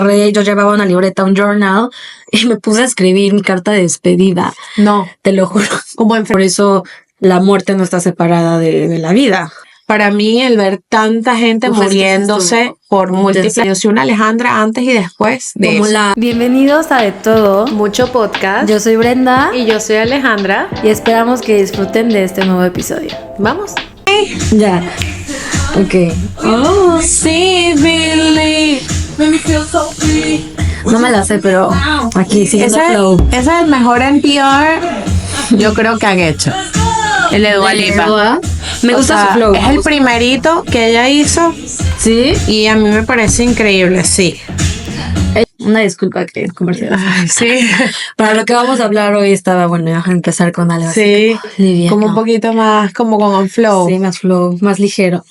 agarré, yo llevaba una libreta, un journal, y me puse a escribir mi carta de despedida. No. Te lo juro. Por eso la muerte no está separada de la vida. Para mí, el ver tanta gente muriéndose por múltiples... Yo soy una Alejandra antes y después de Como eso. Bienvenidos a De Todo. Mucho podcast. Yo soy Brenda. Y yo soy Alejandra. Y esperamos que disfruten de este nuevo episodio. ¿Vamos? Ya. Ok. Oh, sí, Billy. No me la sé, pero aquí siguiendo el flow. Ese es el mejor NPR yo creo que han hecho. El de Dua Lipa. Me gusta su flow. Es el primerito que ella hizo. Sí. Y a mí me parece increíble, sí. Una disculpa que comercial. Ay, sí. Para lo que vamos a hablar hoy estaba bueno empezar con algo sí, así. Como un poquito más, como con un flow. Sí, más flow, más ligero.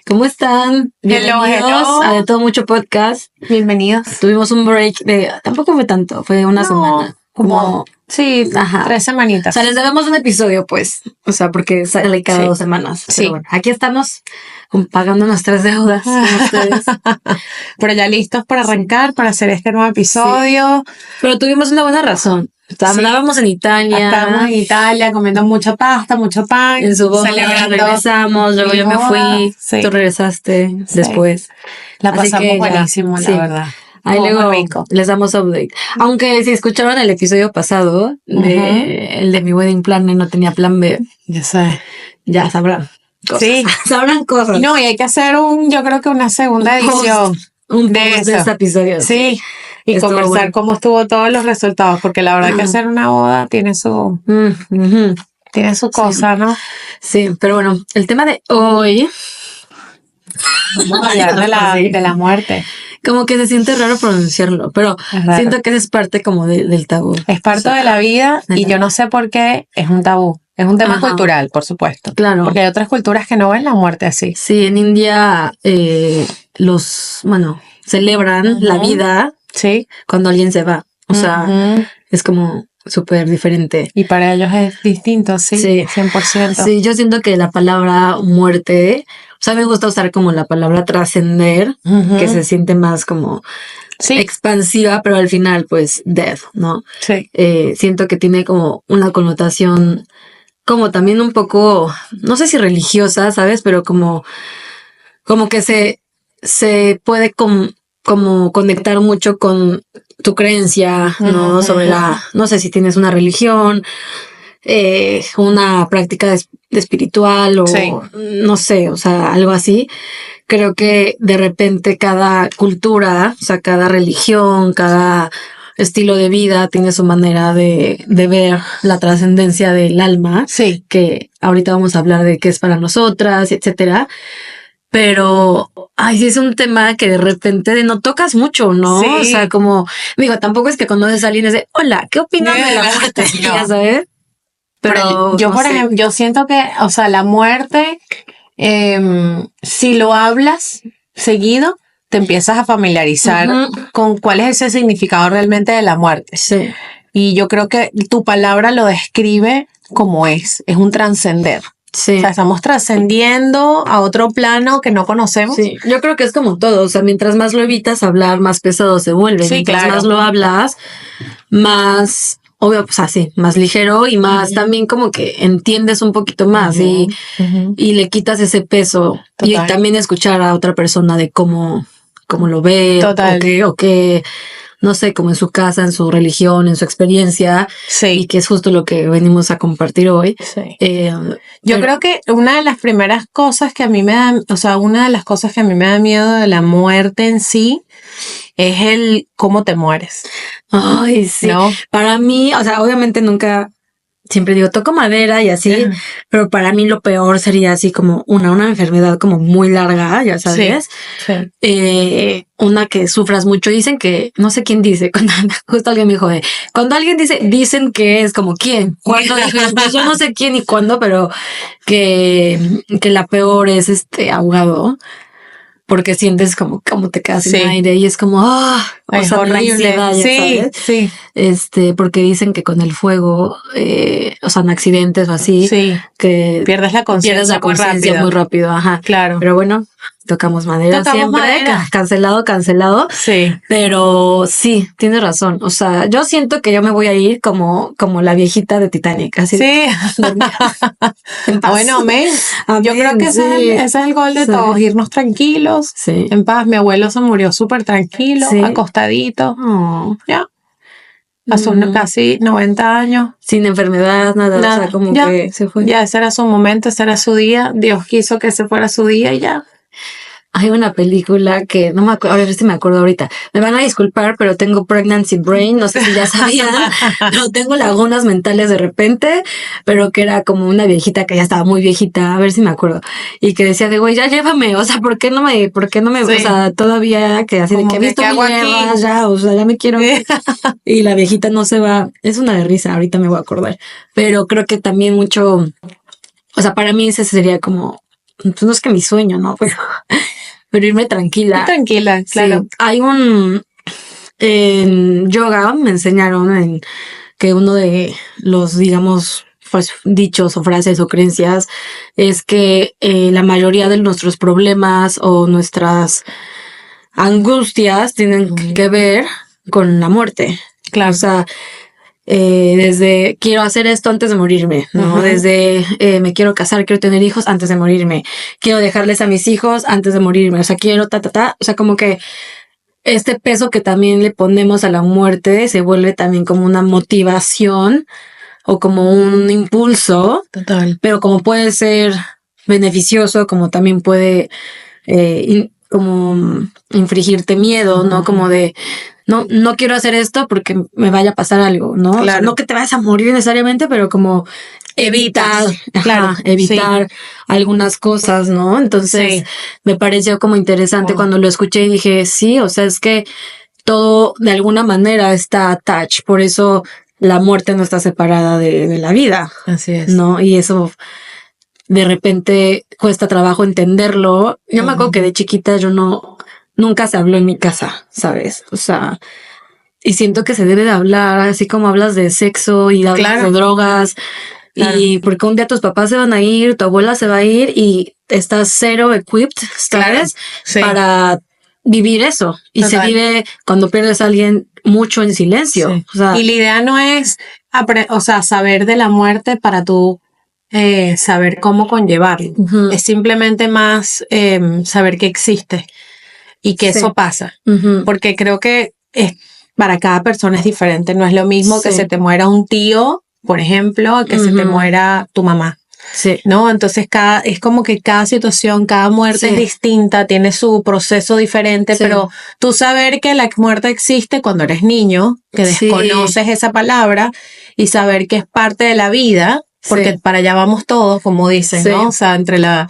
¿Cómo están? Bienvenidos hello. a De Todo Mucho Podcast. Bienvenidos. Tuvimos un break tampoco fue tanto, fue una semana. Como sí, 3 semanitas. O sea, les debemos un episodio, pues. O sea, porque sale cada 2 semanas. Sí. Pero bueno, aquí estamos pagando nuestras deudas con ustedes. Pero ya listos para arrancar, para hacer este nuevo episodio. Sí. Pero tuvimos una buena razón. Estábamos en Italia. Estábamos en Italia comiendo mucha pasta, mucho pan. En su boda regresamos, luego yo me fui. Sí. Tú regresaste después. La pasamos buenísimo, la verdad. Ahí luego les damos update. Aunque si escucharon el episodio pasado, el de mi wedding planner no tenía plan B. Ya sé. Ya sabrán cosas. Sí. Sabrán cosas. No, y hay que hacer yo creo que una segunda edición. De este episodio. Sí. Y conversar cómo estuvo todos los resultados. Porque la verdad que hacer una boda tiene su... Tiene su cosa, ¿no? Sí, pero bueno, el tema de hoy... Vamos a hablar de la muerte. Como que se siente raro pronunciarlo, pero siento que es parte como del tabú. Es parte de la vida y yo no sé por qué es un tabú. Es un tema cultural, por supuesto. Claro. Porque hay otras culturas que no ven la muerte así. Sí, en India celebran la vida cuando alguien se va. O sea, es como súper diferente. Y para ellos es distinto, sí. 100%. Sí, yo siento que la palabra muerte... O sea, me gusta usar como la palabra trascender, que se siente más como expansiva, pero al final, pues, death, ¿no? Sí. Siento que tiene como una connotación como también un poco, no sé si religiosa, ¿sabes? Pero como que se puede como conectar mucho con tu creencia, ¿no? Sobre no sé si tienes una religión, una práctica de espiritual o no sé, o sea, algo así. Creo que de repente cada cultura, o sea, cada religión, cada estilo de vida tiene su manera de ver la trascendencia del alma, que ahorita vamos a hablar de qué es para nosotras, etcétera. Pero, sí es un tema que de repente no tocas mucho, ¿no? Sí. O sea, como, digo, tampoco es que conoces a alguien y dices, hola, ¿qué opinas de la muerte? Ya sabes. Pero yo, por ejemplo, yo siento que, o sea, la muerte, si lo hablas seguido, te empiezas a familiarizar con cuál es ese significado realmente de la muerte. Sí. Y yo creo que tu palabra lo describe como es un trascender. Sí. O sea, estamos trascendiendo a otro plano que no conocemos. Sí, yo creo que es como todo. O sea, mientras más lo evitas hablar, más pesado se vuelve. Sí, mientras más lo hablas, más... Obvio, pues así, más ligero y más también como que entiendes un poquito más y le quitas ese peso. Total. Y también escuchar a otra persona de cómo lo ve. Total. O que, no sé, como en su casa, en su religión, en su experiencia. Sí. Y que es justo lo que venimos a compartir hoy. Sí. Yo creo que una de las primeras cosas que a mí me da, o sea, una de las cosas que a mí me da miedo de la muerte en sí es el cómo te mueres. Ay, sí. ¿No? Para mí, o sea, obviamente nunca, siempre digo, toco madera y así, pero para mí lo peor sería así como una enfermedad como muy larga, ya sabes. Sí. Una que sufras mucho. Dicen que, no sé quién dice, cuando justo alguien me dijo, cuando alguien dicen que es como quién, cuando pues yo no sé quién y cuándo, pero que la peor es ahogado. Porque sientes como te quedas sin aire y es como, es horrible. ¿sabes? Sí. Porque dicen que con el fuego, o sea, en accidentes o así, que pierdes la conciencia muy rápido. Ajá. Claro. Pero bueno, tocamos madera Tocamos siempre, madera. Cancelado, Sí. pero sí, tienes razón, o sea, yo siento que yo me voy a ir como la viejita de Titanic, así Sí. en paz. Bueno, amén. Yo creo que ese es el gol de Sí. todos, irnos tranquilos, Sí. en paz. Mi abuelo se murió súper tranquilo, Sí. acostadito, Oh. ya, a sus casi 90 años. Sin enfermedad, nada, o sea, como ya, que se fue. ya ese era su momento, ese era su día. Dios quiso que ese fuera su día y ya. Hay una película que no me acuerdo, a ver si me acuerdo ahorita. Me van a disculpar, pero tengo pregnancy brain, no sé si ya sabían, pero tengo lagunas mentales de repente, pero que era como una viejita que ya estaba muy viejita, a ver si me acuerdo. Y que decía de, güey, ya llévame, o sea, ¿por qué no me, Sí. o sea, todavía que así de Como que he que, visto ¿qué hago mil aquí? guerras ya, o sea, ya me quiero ir. Y la viejita no se va, es una de risa, ahorita me voy a acordar. Pero creo que también mucho, o sea, para mí ese sería como, pues no es que mi sueño, ¿no? Pero irme tranquila. Tranquila, claro. Sí, hay en yoga me enseñaron que uno de los, digamos, pues, dichos o frases o creencias es que la mayoría de nuestros problemas o nuestras angustias tienen que ver con la muerte. Claro. O sea, desde quiero hacer esto antes de morirme, ¿no? Desde me quiero casar, quiero tener hijos antes de morirme, quiero dejarles a mis hijos antes de morirme, o sea, quiero o sea, como que este peso que también le ponemos a la muerte se vuelve también como una motivación o como un impulso, Total. pero como puede ser beneficioso, como también puede como infligirte miedo, ¿no? Como de no quiero hacer esto porque me vaya a pasar algo, ¿no? Claro. O sea, no que te vayas a morir necesariamente, pero como evitar, claro, evitar algunas cosas, ¿no? Entonces Sí. me pareció como interesante Wow. cuando lo escuché y dije, sí, o sea, es que todo de alguna manera está attached, por eso la muerte no está separada de la vida, Así es. ¿no? Y eso de repente cuesta trabajo entenderlo. Yo me acuerdo que de chiquita nunca se habló en mi casa, ¿sabes? O sea, y siento que se debe de hablar, así como hablas de sexo y hablas Claro. de drogas. Claro. Y porque un día tus papás se van a ir, tu abuela se va a ir y estás cero equipped, ¿sabes? Sí. Para vivir eso. Y Total. se vive cuando pierdes a alguien mucho en silencio. Sí. O sea, Y la idea no es, saber de la muerte para tú saber cómo conllevarlo. Es simplemente más saber que existe y que Sí. eso pasa. Porque creo que para cada persona es diferente. No es lo mismo que se te muera un tío, por ejemplo, que se te muera tu mamá. Sí. ¿No? Entonces es como que cada situación, cada muerte es distinta, tiene su proceso diferente, pero tú saber que la muerte existe cuando eres niño, que desconoces esa palabra y saber que es parte de la vida, porque para allá vamos todos, como dicen, ¿no? O sea, entre la...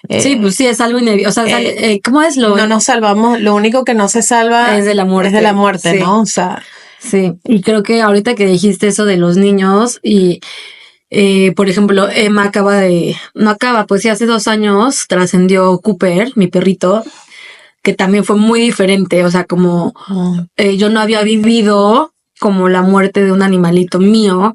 sí, pues sí, es algo inevitable. O sea, ¿cómo es lo? No nos salvamos, lo único que no se salva es de la muerte. Es de la muerte, ¿no? O sea... Sí, y creo que ahorita que dijiste eso de los niños y... por ejemplo, Emma pues sí, hace 2 años trascendió Cooper, mi perrito, que también fue muy diferente, o sea, como yo no había vivido como la muerte de un animalito mío,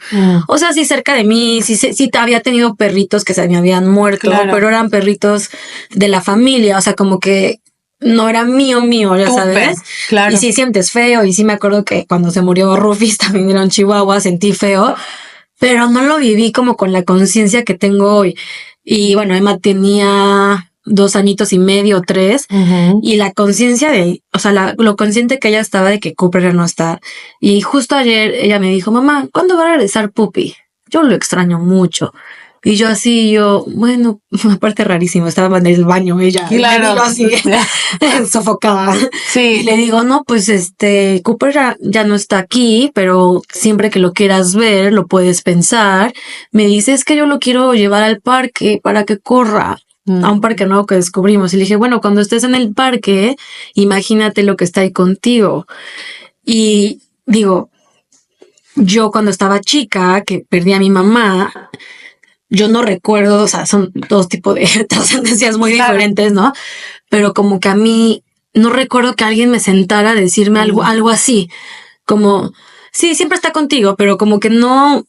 o sea, sí cerca de mí, sí había tenido perritos que se me habían muerto, pero eran perritos de la familia, o sea, como que no era mío, ya sabes. Claro. Y sí sientes feo, y sí me acuerdo que cuando se murió Rufus, también era un chihuahua, sentí feo, pero no lo viví como con la conciencia que tengo hoy. Y bueno, Emma tenía 2 añitos y medio, 3, y la conciencia o sea, lo consciente que ella estaba de que Cooper ya no está. Y justo ayer ella me dijo, mamá, ¿cuándo va a regresar Puppy? Yo lo extraño mucho. Y yo, bueno, aparte rarísimo, estaba en el baño ella. Claro. Así, sofocada. Sí. Y le digo, no, pues Cooper ya no está aquí, pero siempre que lo quieras ver, lo puedes pensar. Me dice, es que yo lo quiero llevar al parque para que corra. A un parque nuevo que descubrimos. Y le dije, bueno, cuando estés en el parque, imagínate lo que está ahí contigo. Y digo, yo cuando estaba chica, que perdí a mi mamá, yo no recuerdo, o sea, son 2 tipos de trascendencias muy diferentes, ¿no? Pero como que a mí no recuerdo que alguien me sentara a decirme algo así, como, sí, siempre está contigo, pero como que no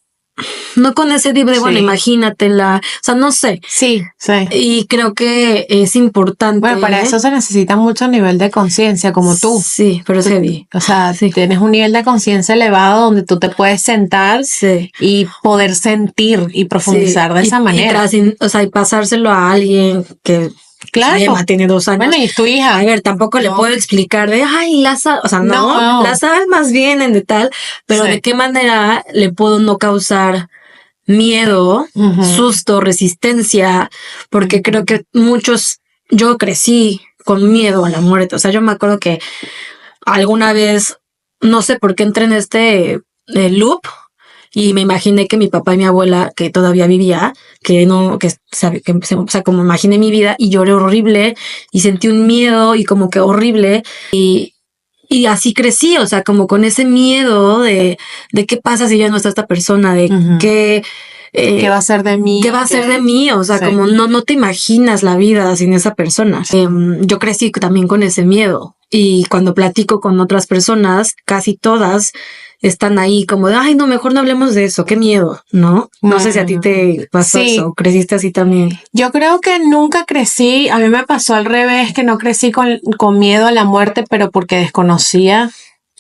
no con ese tipo de, bueno, Sí. imagínatela, o sea, no sé. Sí, sí. Y creo que es importante. Bueno, para eso se necesita mucho nivel de conciencia, como tú. Sí, pero es heavy. O sea, Sí. tienes un nivel de conciencia elevado donde tú te puedes sentar Sí. y poder sentir y profundizar de esa manera. O sea, y pasárselo a alguien que Claro. Emma tiene 2 años. Bueno, y es tu hija. A ver, tampoco le puedo explicar de, ay, o sea, No. las almas vienen de tal, pero Sí. de qué manera le puedo no causar miedo, Ujú. susto, resistencia, porque creo que yo crecí con miedo a la muerte. O sea, yo me acuerdo que alguna vez, no sé por qué entré en este loop y me imaginé que mi papá y mi abuela, que todavía vivía, o sea, como imaginé mi vida y lloré horrible y sentí un miedo y como que horrible y así crecí, o sea, como con ese miedo de qué pasa si ya no está esta persona, de Ujú. qué ¿Qué va a ser de mí? ¿qué va a ser de mí? O sea, Sí. como no te imaginas la vida sin esa persona. Yo crecí también con ese miedo y cuando platico con otras personas, casi todas están ahí como de, ay, no, mejor no hablemos de eso, qué miedo, ¿no? No sé si a ti te pasó Sí. eso, creciste así también. Yo creo que nunca crecí, a mí me pasó al revés, que no crecí con miedo a la muerte, pero porque desconocía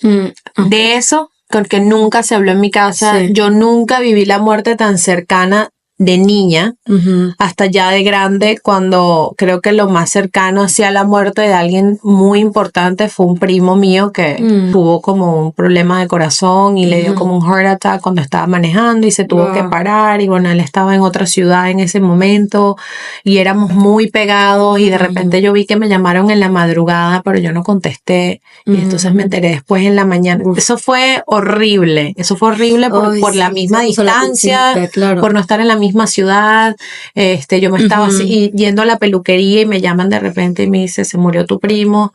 de eso, porque nunca se habló en mi casa. Sí. Yo nunca viví la muerte tan cercana de niña Ujú. hasta ya de grande, cuando creo que lo más cercano hacia la muerte de alguien muy importante fue un primo mío que tuvo como un problema de corazón y le dio como un heart attack cuando estaba manejando y se tuvo que parar, y bueno, él estaba en otra ciudad en ese momento y éramos muy pegados y de repente yo vi que me llamaron en la madrugada, pero yo no contesté y entonces me enteré después en la mañana. Eso fue horrible Ay, por la sí, misma se puso la distancia, pincita, claro. por no estar en la misma ciudad. Yo me estaba así, yendo a la peluquería y me llaman de repente y me dice, se murió tu primo.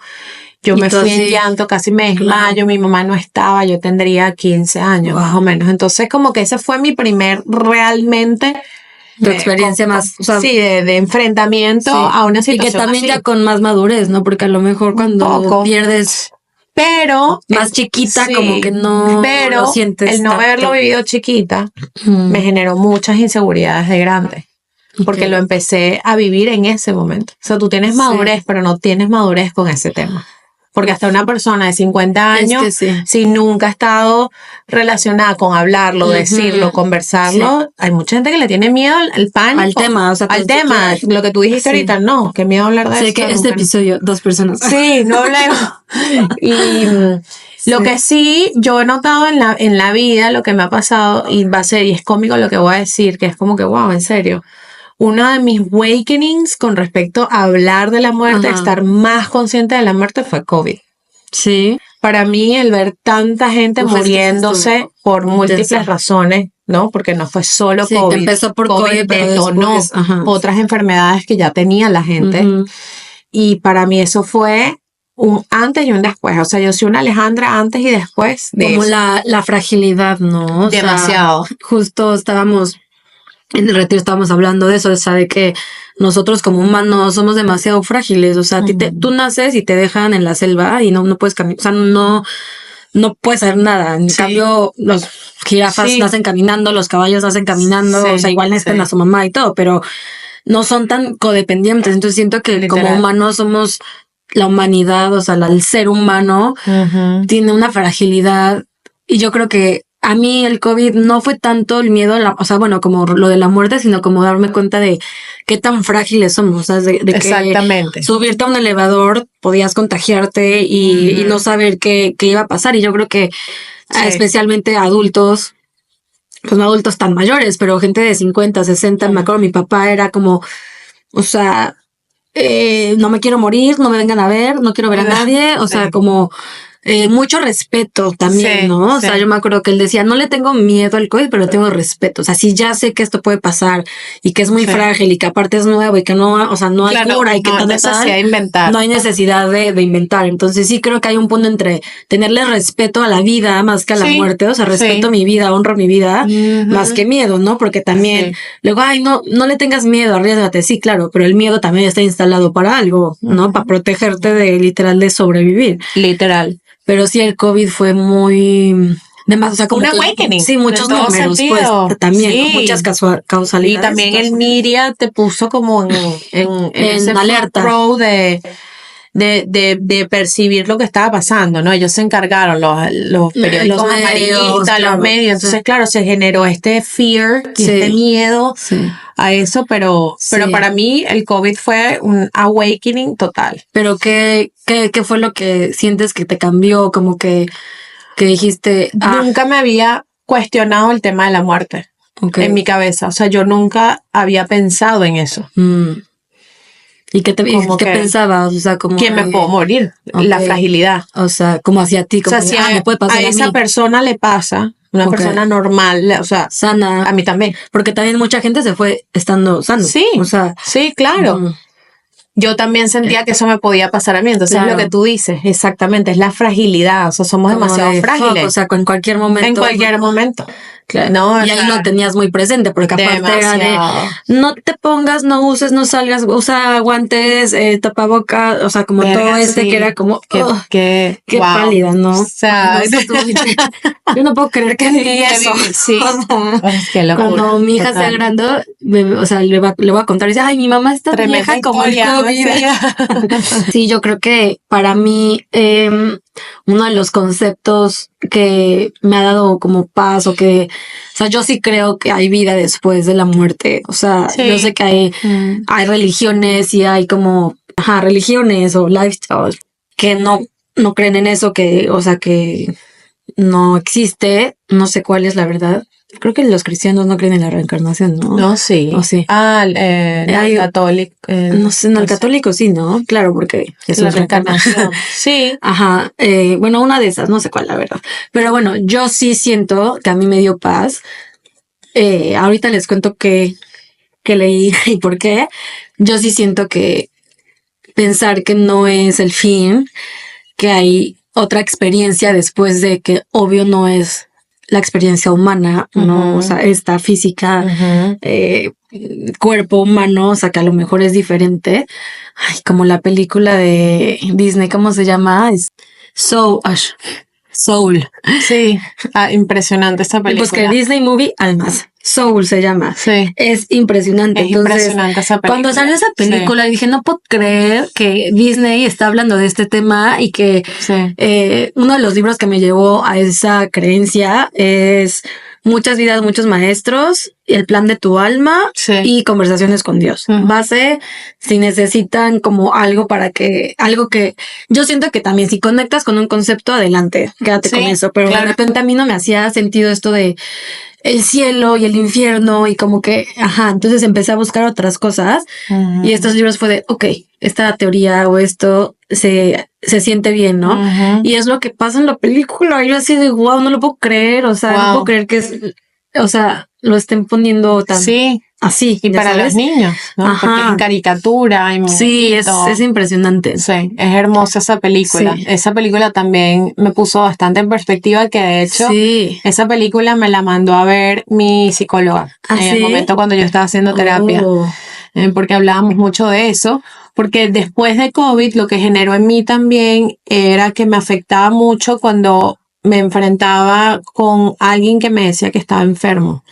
Yo Y me tú fui en así, llanto, casi me desmayo, claro. mi mamá no estaba, yo tendría 15 años más o menos. Entonces como que ese fue mi primer realmente Tu experiencia más, o sea, sí, de enfrentamiento sí. a una Y que situación también así. ya con más madurez, ¿no? Porque a lo mejor cuando poco. pierdes Pero más chiquita, sí, como que no pero lo sientes el no tanto. haberlo vivido chiquita Mm. me generó muchas inseguridades de grande. Porque Ok. lo empecé a vivir en ese momento. O sea, tú tienes Sí. madurez, pero no tienes madurez con ese tema. Porque hasta una persona de 50 Es años, que sí. si nunca ha estado relacionada con hablarlo, decirlo, conversarlo, hay mucha gente que le tiene miedo al pánico. Al tema, o sea, al tema, lo que tú dijiste Sí. ahorita, no, qué miedo hablar de Sé eso. que este nunca, no. episodio, 2 personas. Sí, no hablemos. Y lo que sí yo he notado en la vida, lo que me ha pasado, y es cómico lo que voy a decir, que es como que, wow, en serio. Uno de mis awakenings con respecto a hablar de la muerte, Ajá. estar más consciente de la muerte, fue COVID. Sí. Para mí, el ver tanta gente Uf, es que muriéndose estuvo por múltiples intensa. razones, ¿no? Porque no fue solo Sí, COVID. empezó por COVID, pero detonó después, ajá. otras enfermedades que ya tenía la gente. Ujú. Y para mí eso fue un antes y un después. O sea, yo soy una Alejandra antes y después de Como eso. la fragilidad, ¿no? O sea, Demasiado. justo estábamos en el retiro, estábamos hablando de eso, o sea, de que nosotros como humanos somos demasiado frágiles. O sea, a ti tú naces y te dejan en la selva y no puedes caminar, o sea, no puedes hacer nada. En cambio, los jirafas nacen caminando, los caballos nacen caminando, o sea, igual necesitan a su mamá y todo, pero no son tan codependientes. Entonces siento que como humanos somos la humanidad, o sea, el ser humano tiene una fragilidad y yo creo que a mí el COVID no fue tanto el miedo, o sea, bueno, como lo de la muerte, sino como darme cuenta de qué tan frágiles somos, o sea, de Exactamente. que subirte a un elevador podías contagiarte y no saber qué iba a pasar. Y yo creo que especialmente adultos, pues no adultos tan mayores, pero gente de 50, 60, me acuerdo, mi papá era como, o sea, no me quiero morir, no me vengan a ver, no quiero ver a nadie, o sea, como mucho respeto también, ¿no? O sea, yo me acuerdo que él decía, no le tengo miedo al COVID, pero le tengo respeto. O sea, si ya sé que esto puede pasar y que es muy frágil y que aparte es nuevo y que no, o sea, no hay cura y que no hay necesidad de inventar. No hay necesidad de inventar. Entonces sí creo que hay un punto entre tenerle respeto a la vida más que a la muerte. O sea, respeto a mi vida, honro mi vida, más que miedo, ¿no? Porque también luego, ay, no le tengas miedo, arriésgate. Sí, claro, pero el miedo también está instalado para algo, ¿no? Para protegerte de literal de sobrevivir. Literal. Pero sí, el COVID fue muy Demás, o sea, como un awakening. Sí, muchos en todo números, sentido. pues, también, Sí. muchas causalidades. Y también el media te puso como en ese alerta. front row de percibir lo que estaba pasando, ¿no? Ellos se encargaron, los periódicos Los medios, amarillistas, claro, los medios. Entonces, sí. claro, se generó este fear y Sí. este miedo Sí. a eso, pero para mí el COVID fue un awakening total. Pero ¿qué fue lo que sientes que te cambió? Como que dijiste, Nunca me había cuestionado el tema de la muerte en mi cabeza. O sea, yo nunca había pensado en eso. ¿Y qué pensabas? O sea, como que me puedo morir, la fragilidad. O sea, como hacia ti, como o sea, si me puede pasar a esa mí. persona le pasa, una persona normal, o sea, sana. A mí también. Porque también mucha gente se fue estando sano. Sí, o sea, sí, claro. Yo también sentía que eso me podía pasar a mí. Entonces, claro. Lo que tú dices, exactamente, es la fragilidad. O sea, somos como demasiado frágiles. O sea, en cualquier momento. En cualquier momento. Claro. No, y ahí lo tenías muy presente, porque aparte era de no te pongas, no uses, no salgas, usa guantes, tapabocas, o sea, como todo que era como qué wow. pálida, ¿no? O sea, yo no puedo creer que viví eso. Sí. Qué locura. Cuando mi hija sea grande, o sea, le voy a contar y dice, ay, mi mamá está vieja como el COVID. Sí, yo creo que para mí uno de los conceptos que me ha dado como paz o sea, yo sí creo que hay vida después de la muerte. O sea, yo sé que hay religiones y hay como, religiones o lifestyles que no creen en eso, o sea, que no existe. No sé cuál es la verdad. Creo que los cristianos no creen en la reencarnación, ¿no? No, sí. ¿O sí? El católico. No sé, el católico sí, ¿no? Claro, porque es la reencarnación. Sí. Ajá. Bueno, una de esas, no sé cuál, la verdad. Pero bueno, yo sí siento que a mí me dio paz. Ahorita les cuento qué leí y por qué. Yo sí siento que pensar que no es el fin, que hay otra experiencia después de que obvio no es la experiencia humana, ¿no? O sea, esta física, cuerpo humano, o sea, que a lo mejor es diferente. Ay, como la película de Disney, ¿cómo se llama? Es Soul. Sí, impresionante esta película. Pues que Disney Movie Almas. Soul se llama. Sí. Es impresionante. Es impresionante esa película. Cuando salió esa película dije, no puedo creer que Disney está hablando de este tema y que uno de los libros que me llevó a esa creencia es Muchas vidas, muchos maestros, El plan de tu alma y Conversaciones con Dios. Base, si necesitan como algo que yo siento que también si conectas con un concepto, adelante, quédate con eso. Pero de repente a mí no me hacía sentido esto de el cielo y el infierno y como que, entonces empecé a buscar otras cosas y estos libros fue de, esta teoría o esto se siente bien, ¿no? Y es lo que pasa en la película. Yo así de, wow, no lo puedo creer, o sea, no puedo creer que lo estén poniendo tan así. Y para los niños, ¿no? Porque en caricatura y sí, es impresionante. Sí, es hermosa esa película. Sí. Esa película también me puso bastante en perspectiva, que de hecho esa película me la mandó a ver mi psicóloga en el momento cuando yo estaba haciendo terapia. Porque hablábamos mucho de eso, porque después de COVID lo que generó en mí también era que me afectaba mucho cuando me enfrentaba con alguien que me decía que estaba enfermo.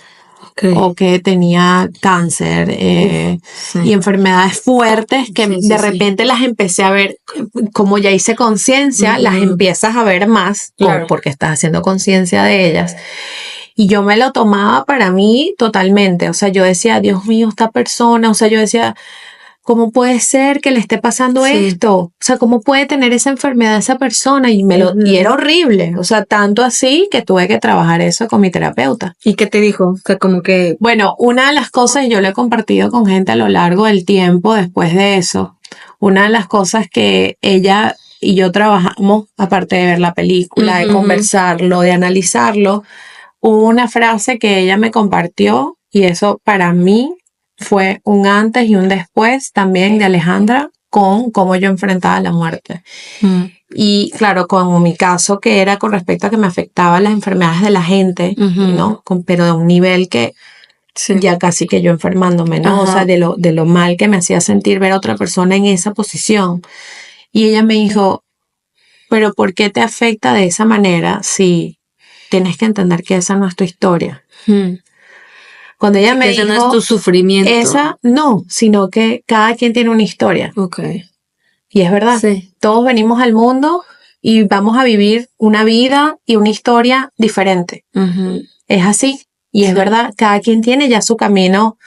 O que tenía cáncer y enfermedades fuertes que de repente las empecé a ver, como ya hice conciencia, las empiezas a ver más porque estás haciendo conciencia de ellas. Y yo me lo tomaba para mí totalmente. O sea, yo decía, Dios mío, esta persona, o sea, yo decía, ¿cómo puede ser que le esté pasando esto? O sea, ¿cómo puede tener esa enfermedad esa persona? Y era horrible. O sea, tanto así que tuve que trabajar eso con mi terapeuta. ¿Y qué te dijo? O sea, como que... Bueno, una de las cosas, yo lo he compartido con gente a lo largo del tiempo después de eso, una de las cosas que ella y yo trabajamos, aparte de ver la película, de conversarlo, de analizarlo, hubo una frase que ella me compartió y eso para mí fue un antes y un después también de Alejandra con cómo yo enfrentaba la muerte. Y claro, con mi caso que era con respecto a que me afectaban las enfermedades de la gente, ¿no? Pero de un nivel que ya casi que yo enfermándome, ¿no? O sea, de lo mal que me hacía sentir ver a otra persona en esa posición. Y ella me dijo, pero ¿por qué te afecta de esa manera si tienes que entender que esa no es tu historia. Cuando ella me dijo, ese no es tu sufrimiento. Esa no, sino que cada quien tiene una historia. Okay. Y es verdad, Sí. Todos venimos al mundo y vamos a vivir una vida y una historia diferente. Es así. Y es verdad, cada quien tiene ya su camino,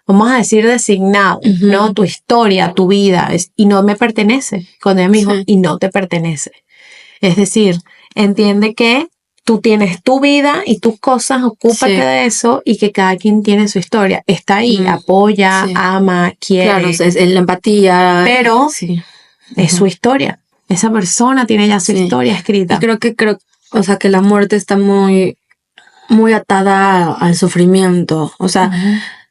vamos a decir, designado, ¿no? Tu historia, tu vida, y no me pertenece. Cuando ella me dijo, y no te pertenece. Es decir, entiende que tú tienes tu vida y tus cosas, ocúpate de eso, y que cada quien tiene su historia. Está ahí, apoya, ama, quiere. Claro, es la empatía. Pero es su historia. Esa persona tiene ya su historia escrita. Y creo, o sea, que la muerte está muy, muy atada al sufrimiento. O sea,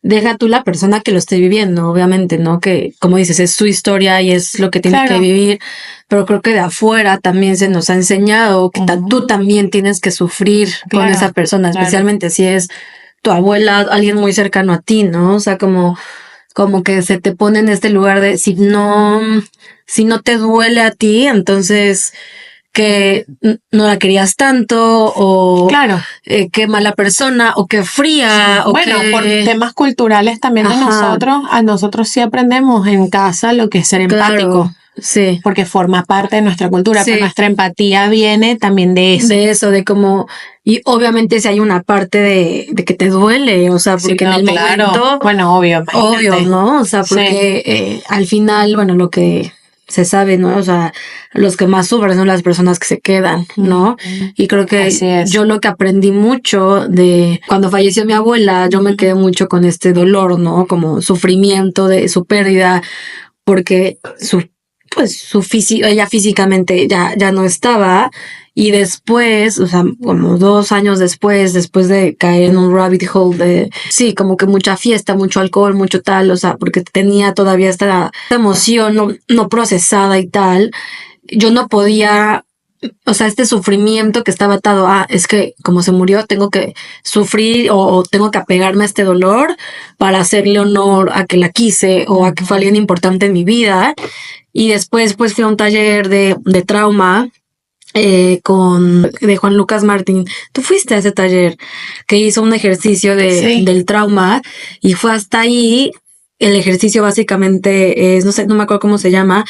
deja tú la persona que lo esté viviendo, obviamente, ¿no? Que, como dices, es su historia y es lo que tiene que vivir. Pero creo que de afuera también se nos ha enseñado que tú también tienes que sufrir con esa persona, especialmente si es tu abuela, alguien muy cercano a ti, ¿no? O sea, como que se te pone en este lugar de si no te duele a ti, entonces que no la querías tanto, o qué mala persona, o qué fría, o bueno, por temas culturales también de nosotros, a nosotros sí aprendemos en casa lo que es ser empático. Sí. Porque forma parte de nuestra cultura, pero nuestra empatía viene también de eso. De eso, de como, y obviamente si hay una parte de que te duele, o sea, porque en el momento. Bueno, obvio, ¿no? O sea, porque al final, bueno, lo que se sabe, ¿no? O sea, los que más sufren son las personas que se quedan, ¿no? Y creo que yo lo que aprendí mucho de cuando falleció mi abuela, yo me quedé mucho con este dolor, ¿no? Como sufrimiento de su pérdida, porque ella físicamente ya no estaba, y después, o sea, como 2 años después de caer en un rabbit hole como que mucha fiesta, mucho alcohol, mucho tal, o sea, porque tenía todavía esta emoción no procesada y tal, yo no podía, o sea, este sufrimiento que estaba atado a, es que como se murió, tengo que sufrir o tengo que apegarme a este dolor para hacerle honor a que la quise o a que fue alguien importante en mi vida. Y después pues fui a un taller de trauma de Juan Lucas Martín. Tú fuiste a ese taller que hizo un ejercicio del trauma, y fue hasta ahí. El ejercicio básicamente es, no me acuerdo cómo se llama,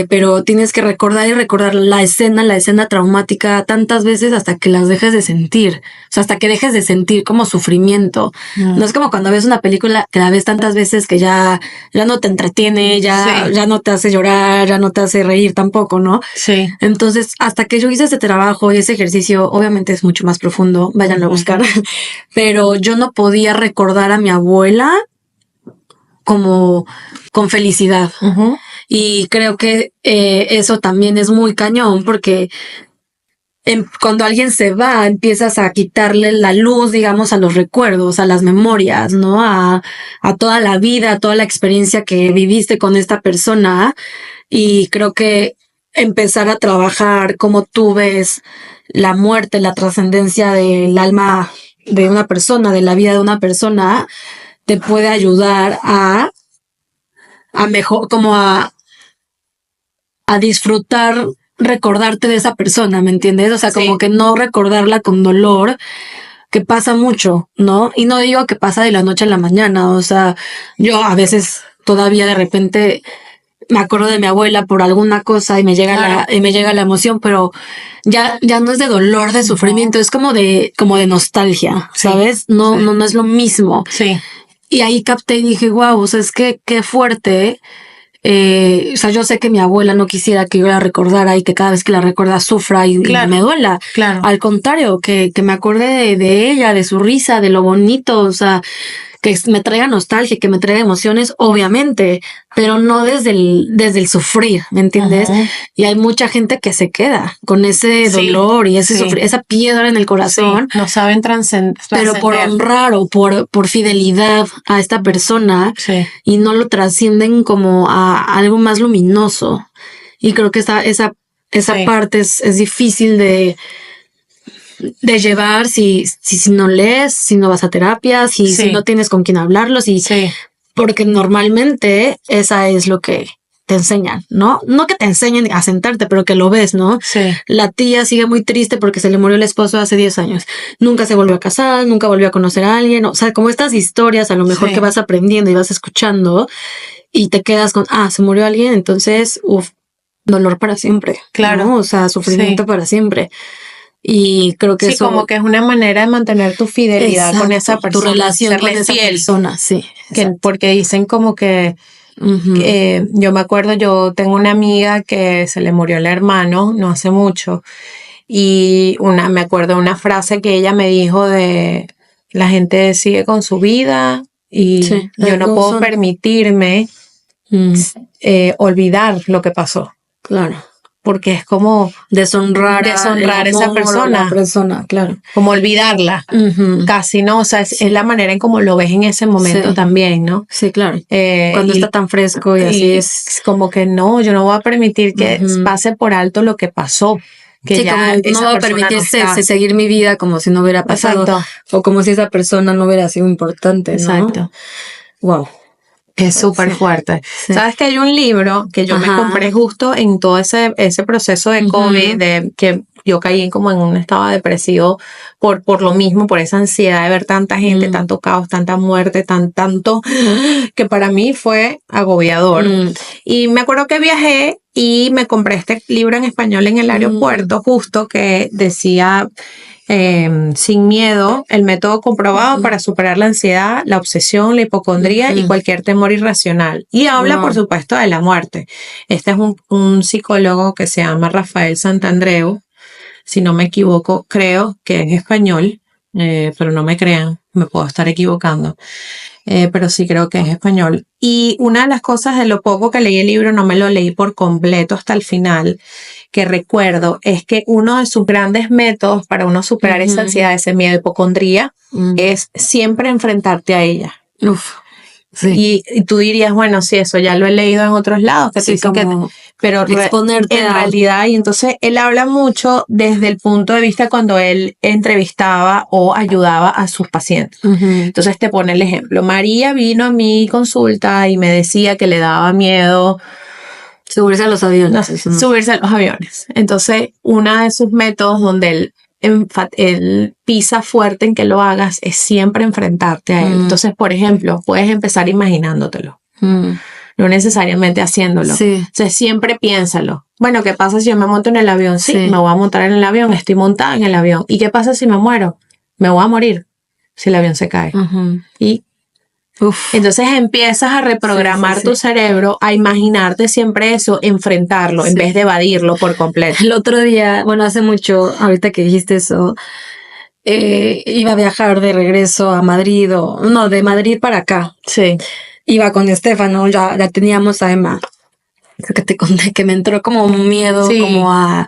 pero tienes que recordar la escena traumática tantas veces hasta que las dejes de sentir. O sea, hasta que dejes de sentir como sufrimiento. No es como cuando ves una película que la ves tantas veces que ya no te entretiene, ya no te hace llorar, ya no te hace reír tampoco, ¿no? Sí. Entonces, hasta que yo hice ese trabajo y ese ejercicio, obviamente es mucho más profundo, váyanlo a buscar, pero yo no podía recordar a mi abuela como con felicidad. Y creo que eso también es muy cañón, porque cuando alguien se va, empiezas a quitarle la luz, digamos, a los recuerdos, a las memorias, ¿no? A toda la vida, a toda la experiencia que viviste con esta persona. Y creo que empezar a trabajar cómo tú ves la muerte, la trascendencia del alma de una persona, de la vida de una persona, te puede ayudar a mejor, como a disfrutar, recordarte de esa persona, ¿me entiendes? O sea, como que no recordarla con dolor, que pasa mucho, ¿no? Y no digo que pasa de la noche a la mañana, o sea, yo a veces todavía de repente me acuerdo de mi abuela por alguna cosa y me llega la emoción, pero ya no es de dolor, de sufrimiento, es como de nostalgia, ¿sabes? No es lo mismo. Sí. Y ahí capté y dije, wow, o sea, es que qué fuerte. O sea, yo sé que mi abuela no quisiera que yo la recordara y que cada vez que la recuerda sufra y me duela. Claro. Al contrario, que me acuerde de ella, de su risa, de lo bonito, o sea, que me traiga nostalgia, que me traiga emociones, obviamente, pero no desde el sufrir, ¿me entiendes? Y hay mucha gente que se queda con ese dolor y esa piedra en el corazón. No saben trascender. Pero por honrar o por fidelidad a esta persona, y no lo trascienden como a algo más luminoso. Y creo que esa parte es difícil de llevar si no lees, si no vas a terapia, si no tienes con quién hablarlo, porque normalmente esa es lo que te enseñan, ¿no? No que te enseñen a sentarte, pero que lo ves, ¿no? Sí. La tía sigue muy triste porque se le murió el esposo hace 10 años. Nunca se volvió a casar, nunca volvió a conocer a alguien. O sea, como estas historias a lo mejor Sí. que vas aprendiendo y vas escuchando y te quedas con, se murió alguien, entonces, dolor para siempre. Claro. ¿No? O sea, sufrimiento Sí. para siempre. Y creo que Sí, eso... como que es una manera de mantener tu fidelidad con esa Exacto, persona. tu relación serle con esa fiel. persona, sí. Porque dicen como que yo me acuerdo, yo tengo una amiga que se le murió el hermano no hace mucho y me acuerdo una frase que ella me dijo de la gente sigue con su vida y Sí, yo no puedo permitirme olvidar lo que pasó. Claro. Porque es como deshonrar a esa persona, claro. Como olvidarla, casi, ¿no? O sea, es la manera en como lo ves en ese momento también, ¿no? Sí, claro. Cuando está tan fresco y así es. Como que no, yo no voy a permitir que pase por alto lo que pasó. Que ya como no voy a permitirse seguir mi vida como si no hubiera pasado. Exacto. O como si esa persona no hubiera sido importante, ¿no? Exacto. Wow. Es súper fuerte. Sí. Sabes que hay un libro que yo me compré justo en todo ese proceso de COVID, de que yo caí como en un estado depresivo por lo mismo, por esa ansiedad de ver tanta gente, tanto caos, tanta muerte, tanto, que para mí fue agobiador. Y me acuerdo que viajé y me compré este libro en español en el aeropuerto, justo que decía... Sin miedo, el método comprobado para superar la ansiedad, la obsesión, la hipocondría y cualquier temor irracional. Y habla, por supuesto, de la muerte. Este es un psicólogo que se llama Rafael Santandreu, si no me equivoco, creo que es español, pero no me crean, me puedo estar equivocando. Pero sí creo que es español. Y una de las cosas de lo poco que leí el libro, no me lo leí por completo hasta el final, que recuerdo es que uno de sus grandes métodos para uno superar esa ansiedad, ese miedo, hipocondría, es siempre enfrentarte a ella. Sí. Y tú dirías, bueno, sí, eso ya lo he leído en otros lados, que te dicen que pero exponerte en realidad, y entonces él habla mucho desde el punto de vista cuando él entrevistaba o ayudaba a sus pacientes. Entonces te pone el ejemplo, María vino a mi consulta y me decía que le daba miedo subirse a los aviones. Subirse a los aviones. Entonces, uno de sus métodos donde él pisa fuerte en que lo hagas es siempre enfrentarte a él. Entonces, por ejemplo, puedes empezar imaginándotelo. No necesariamente haciéndolo. Sí. O sea, siempre piénsalo. Bueno, ¿qué pasa si yo me monto en el avión? Sí, me voy a montar en el avión, estoy montada en el avión. ¿Y qué pasa si me muero? Me voy a morir si el avión se cae. Y entonces empiezas a reprogramar tu cerebro, a imaginarte siempre eso, enfrentarlo, en vez de evadirlo por completo. El otro día, bueno, hace mucho, ahorita que dijiste eso, iba a viajar de regreso a Madrid, de Madrid para acá. Sí. Iba con Estefano, ya teníamos a Emma. Creo que te conté que me entró como un miedo, como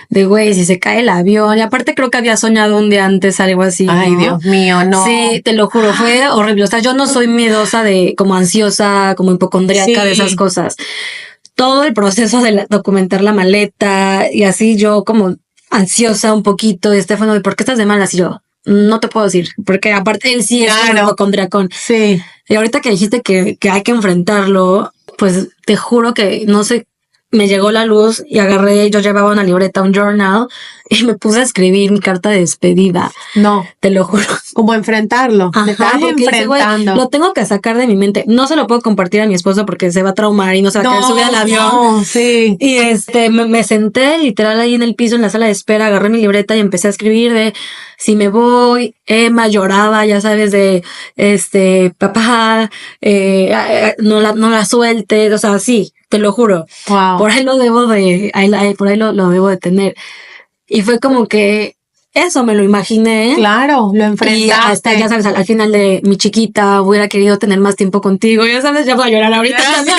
de güey, si se cae el avión. Y aparte creo que había soñado un día antes algo así. Ay, ¿no? Dios mío, no. Sí, te lo juro, fue horrible. O sea, yo no soy miedosa como ansiosa, como hipocondríaca de esas cosas. Todo el proceso de documentar la maleta y así yo como ansiosa un poquito. Y Estefano, ¿por qué estás de malas? Y yo, no te puedo decir, porque aparte él sí es un hipocondriacón. Sí. Y ahorita que dijiste que hay que enfrentarlo, pues te juro que no sé, me llegó la luz y yo llevaba una libreta, un journal, y me puse a escribir mi carta de despedida. No. Te lo juro. Como enfrentarlo. Ajá, te estás enfrentando. Lo tengo que sacar de mi mente. No se lo puedo compartir a mi esposo porque se va a traumar y no se va a querer subir al avión. No, sí. Y me senté literal ahí en el piso, en la sala de espera, agarré mi libreta y empecé a escribir de si me voy. Emma lloraba, ya sabes, de papá, no la sueltes, o sea, sí, te lo juro. Wow. Por ahí lo debo lo debo de tener. Y fue como que eso me lo imaginé. Claro, lo enfrentaste. Y hasta, ya sabes, al final de mi chiquita, hubiera querido tener más tiempo contigo. Ya sabes, ya voy a llorar ahorita también.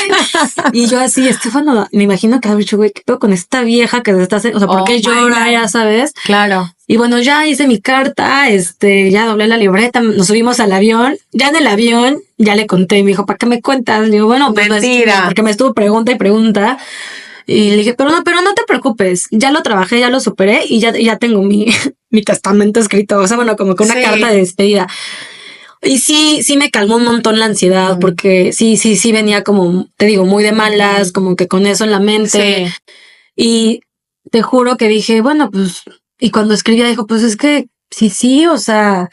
Y yo así, Estefano, me imagino que ha dicho, güey, ¿qué pedo con esta vieja que se está haciendo? O sea, ¿por qué llora? Ya sabes. Claro. Y bueno, ya hice mi carta, ya doblé la libreta, nos subimos al avión. Ya en el avión, ya le conté, me dijo, ¿para qué me cuentas? Le digo, bueno, pues mentira. Porque me estuvo pregunta y pregunta. Y le dije, pero no te preocupes, ya lo trabajé, ya lo superé y ya tengo mi testamento escrito. O sea, bueno, como que una carta de despedida. Y sí me calmó un montón la ansiedad, porque sí venía como, te digo, muy de malas, como que con eso en la mente. Sí. Y te juro que dije, bueno, pues, y cuando escribía dijo, pues es que sí, o sea,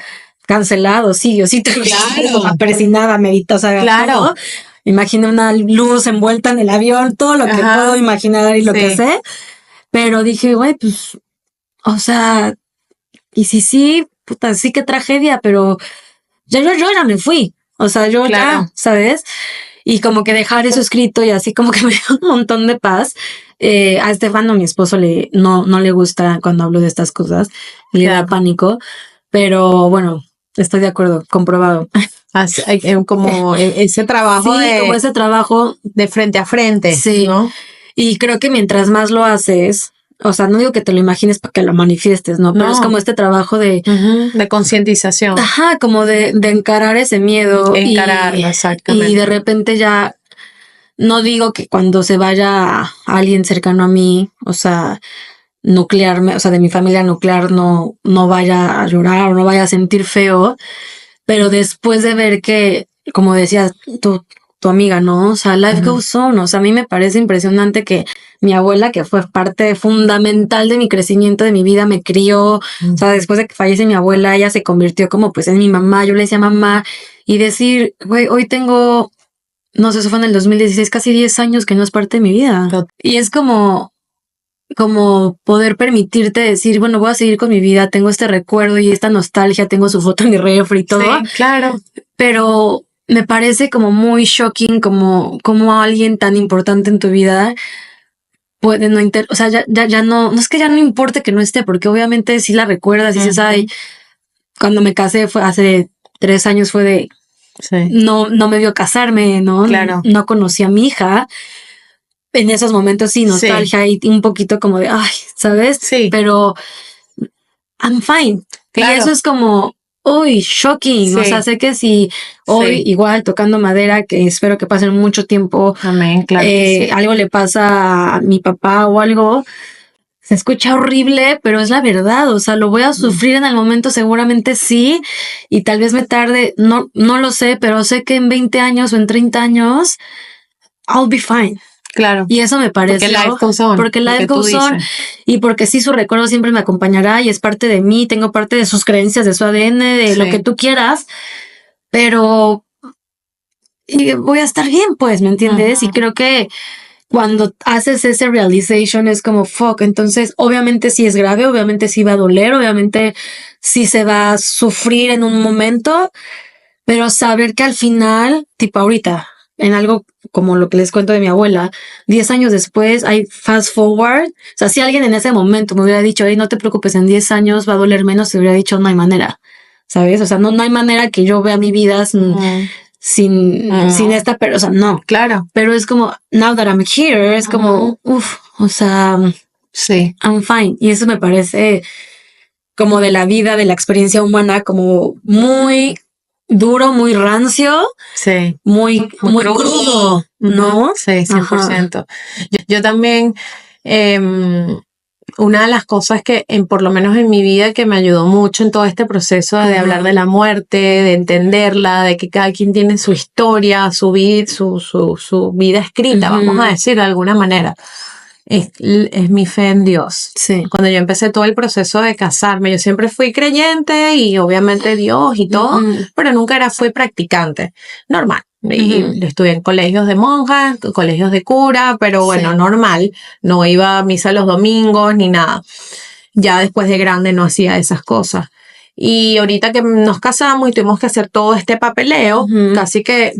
cancelado, sí, yo sí te Claro. apresinada, medita, o sea, Claro. todo. Imagino una luz envuelta en el avión, todo lo que Ajá. puedo imaginar y lo que Sí. sé. Pero dije, güey, pues, o sea, y sí, puta, sí que tragedia, pero yo ya me fui. O sea, yo Claro. ya, ¿sabes? Y como que dejar eso escrito y así como que me dio un montón de paz. A Estefano, mi esposo, no le gusta cuando hablo de estas cosas, le da Claro. pánico, pero bueno, estoy de acuerdo, comprobado. Como ese trabajo Sí, como ese trabajo de frente a frente, sí. ¿no? Y creo que mientras más lo haces, o sea, no digo que te lo imagines para que lo manifiestes, ¿no? Pero es como este trabajo de... De concientización. Ajá, como de encarar ese miedo Encararlo, exactamente. y de repente ya, no digo que cuando se vaya alguien cercano a mí, o sea, nuclearme, o sea, de mi familia nuclear, no vaya a llorar o no vaya a sentir feo, pero después de ver que, como decías tu amiga, ¿no? O sea, life goes on. O sea, a mí me parece impresionante que mi abuela, que fue parte fundamental de mi crecimiento, de mi vida, me crió. O sea, después de que fallece mi abuela, ella se convirtió como pues en mi mamá. Yo le decía mamá y decir, güey, hoy tengo, no sé, eso fue en el 2016, casi 10 años que no es parte de mi vida. Y es como poder permitirte decir, bueno, voy a seguir con mi vida, tengo este recuerdo y esta nostalgia, tengo su foto en mi refri y todo. Sí, claro. Pero me parece como muy shocking como alguien tan importante en tu vida puede no o sea, ya no es que ya no importe que no esté, porque obviamente sí la recuerdas y dices, ay, cuando me casé fue hace 3 años fue de, no me vio casarme, ¿no? Claro. No conocí a mi hija. En esos momentos sí, nostalgia y un poquito como de, ay, ¿sabes? Sí. Pero I'm fine. Claro. Y eso es como, uy, shocking. Sí. O sea, sé que si hoy igual tocando madera, que espero que pasen mucho tiempo, amén, claro algo le pasa a mi papá o algo, se escucha horrible, pero es la verdad. O sea, lo voy a sufrir en el momento, seguramente sí, y tal vez me tarde, no lo sé, pero sé que en 20 años o en 30 años, I'll be fine. Claro. Y eso me parece. Porque life goes on. Porque life goes on. Y porque sí, su recuerdo siempre me acompañará y es parte de mí. Tengo parte de sus creencias, de su ADN, de lo que tú quieras. Pero y voy a estar bien, pues, ¿me entiendes? Y creo que cuando haces ese realization es como fuck. Entonces, obviamente sí es grave, obviamente sí va a doler, obviamente sí se va a sufrir en un momento, pero saber que al final, tipo ahorita, en algo como lo que les cuento de mi abuela, 10 años después hay fast forward. O sea, si alguien en ese momento me hubiera dicho, hey, no te preocupes, en 10 años va a doler menos, se hubiera dicho, no hay manera, ¿sabes? O sea, no hay manera que yo vea mi vida sin esta persona, o sea, no. Claro. Pero es como, now that I'm here, es como, o sea, sí, I'm fine. Y eso me parece como de la vida, de la experiencia humana, como muy duro, muy rancio. Sí. Muy crudo, ¿no? Sí, 100%. Yo también, una de las cosas que, por lo menos en mi vida, que me ayudó mucho en todo este proceso de hablar de la muerte, de entenderla, de que cada quien tiene su historia, su vida escrita, vamos a decir de alguna manera. Es mi fe en Dios. Sí. Cuando yo empecé todo el proceso de casarme, yo siempre fui creyente y obviamente Dios y todo, pero nunca fui practicante. Normal. Y estuve en colegios de monjas, colegios de cura, pero bueno, normal. No iba a misa los domingos ni nada. Ya después de grande no hacía esas cosas. Y ahorita que nos casamos y tuvimos que hacer todo este papeleo, casi que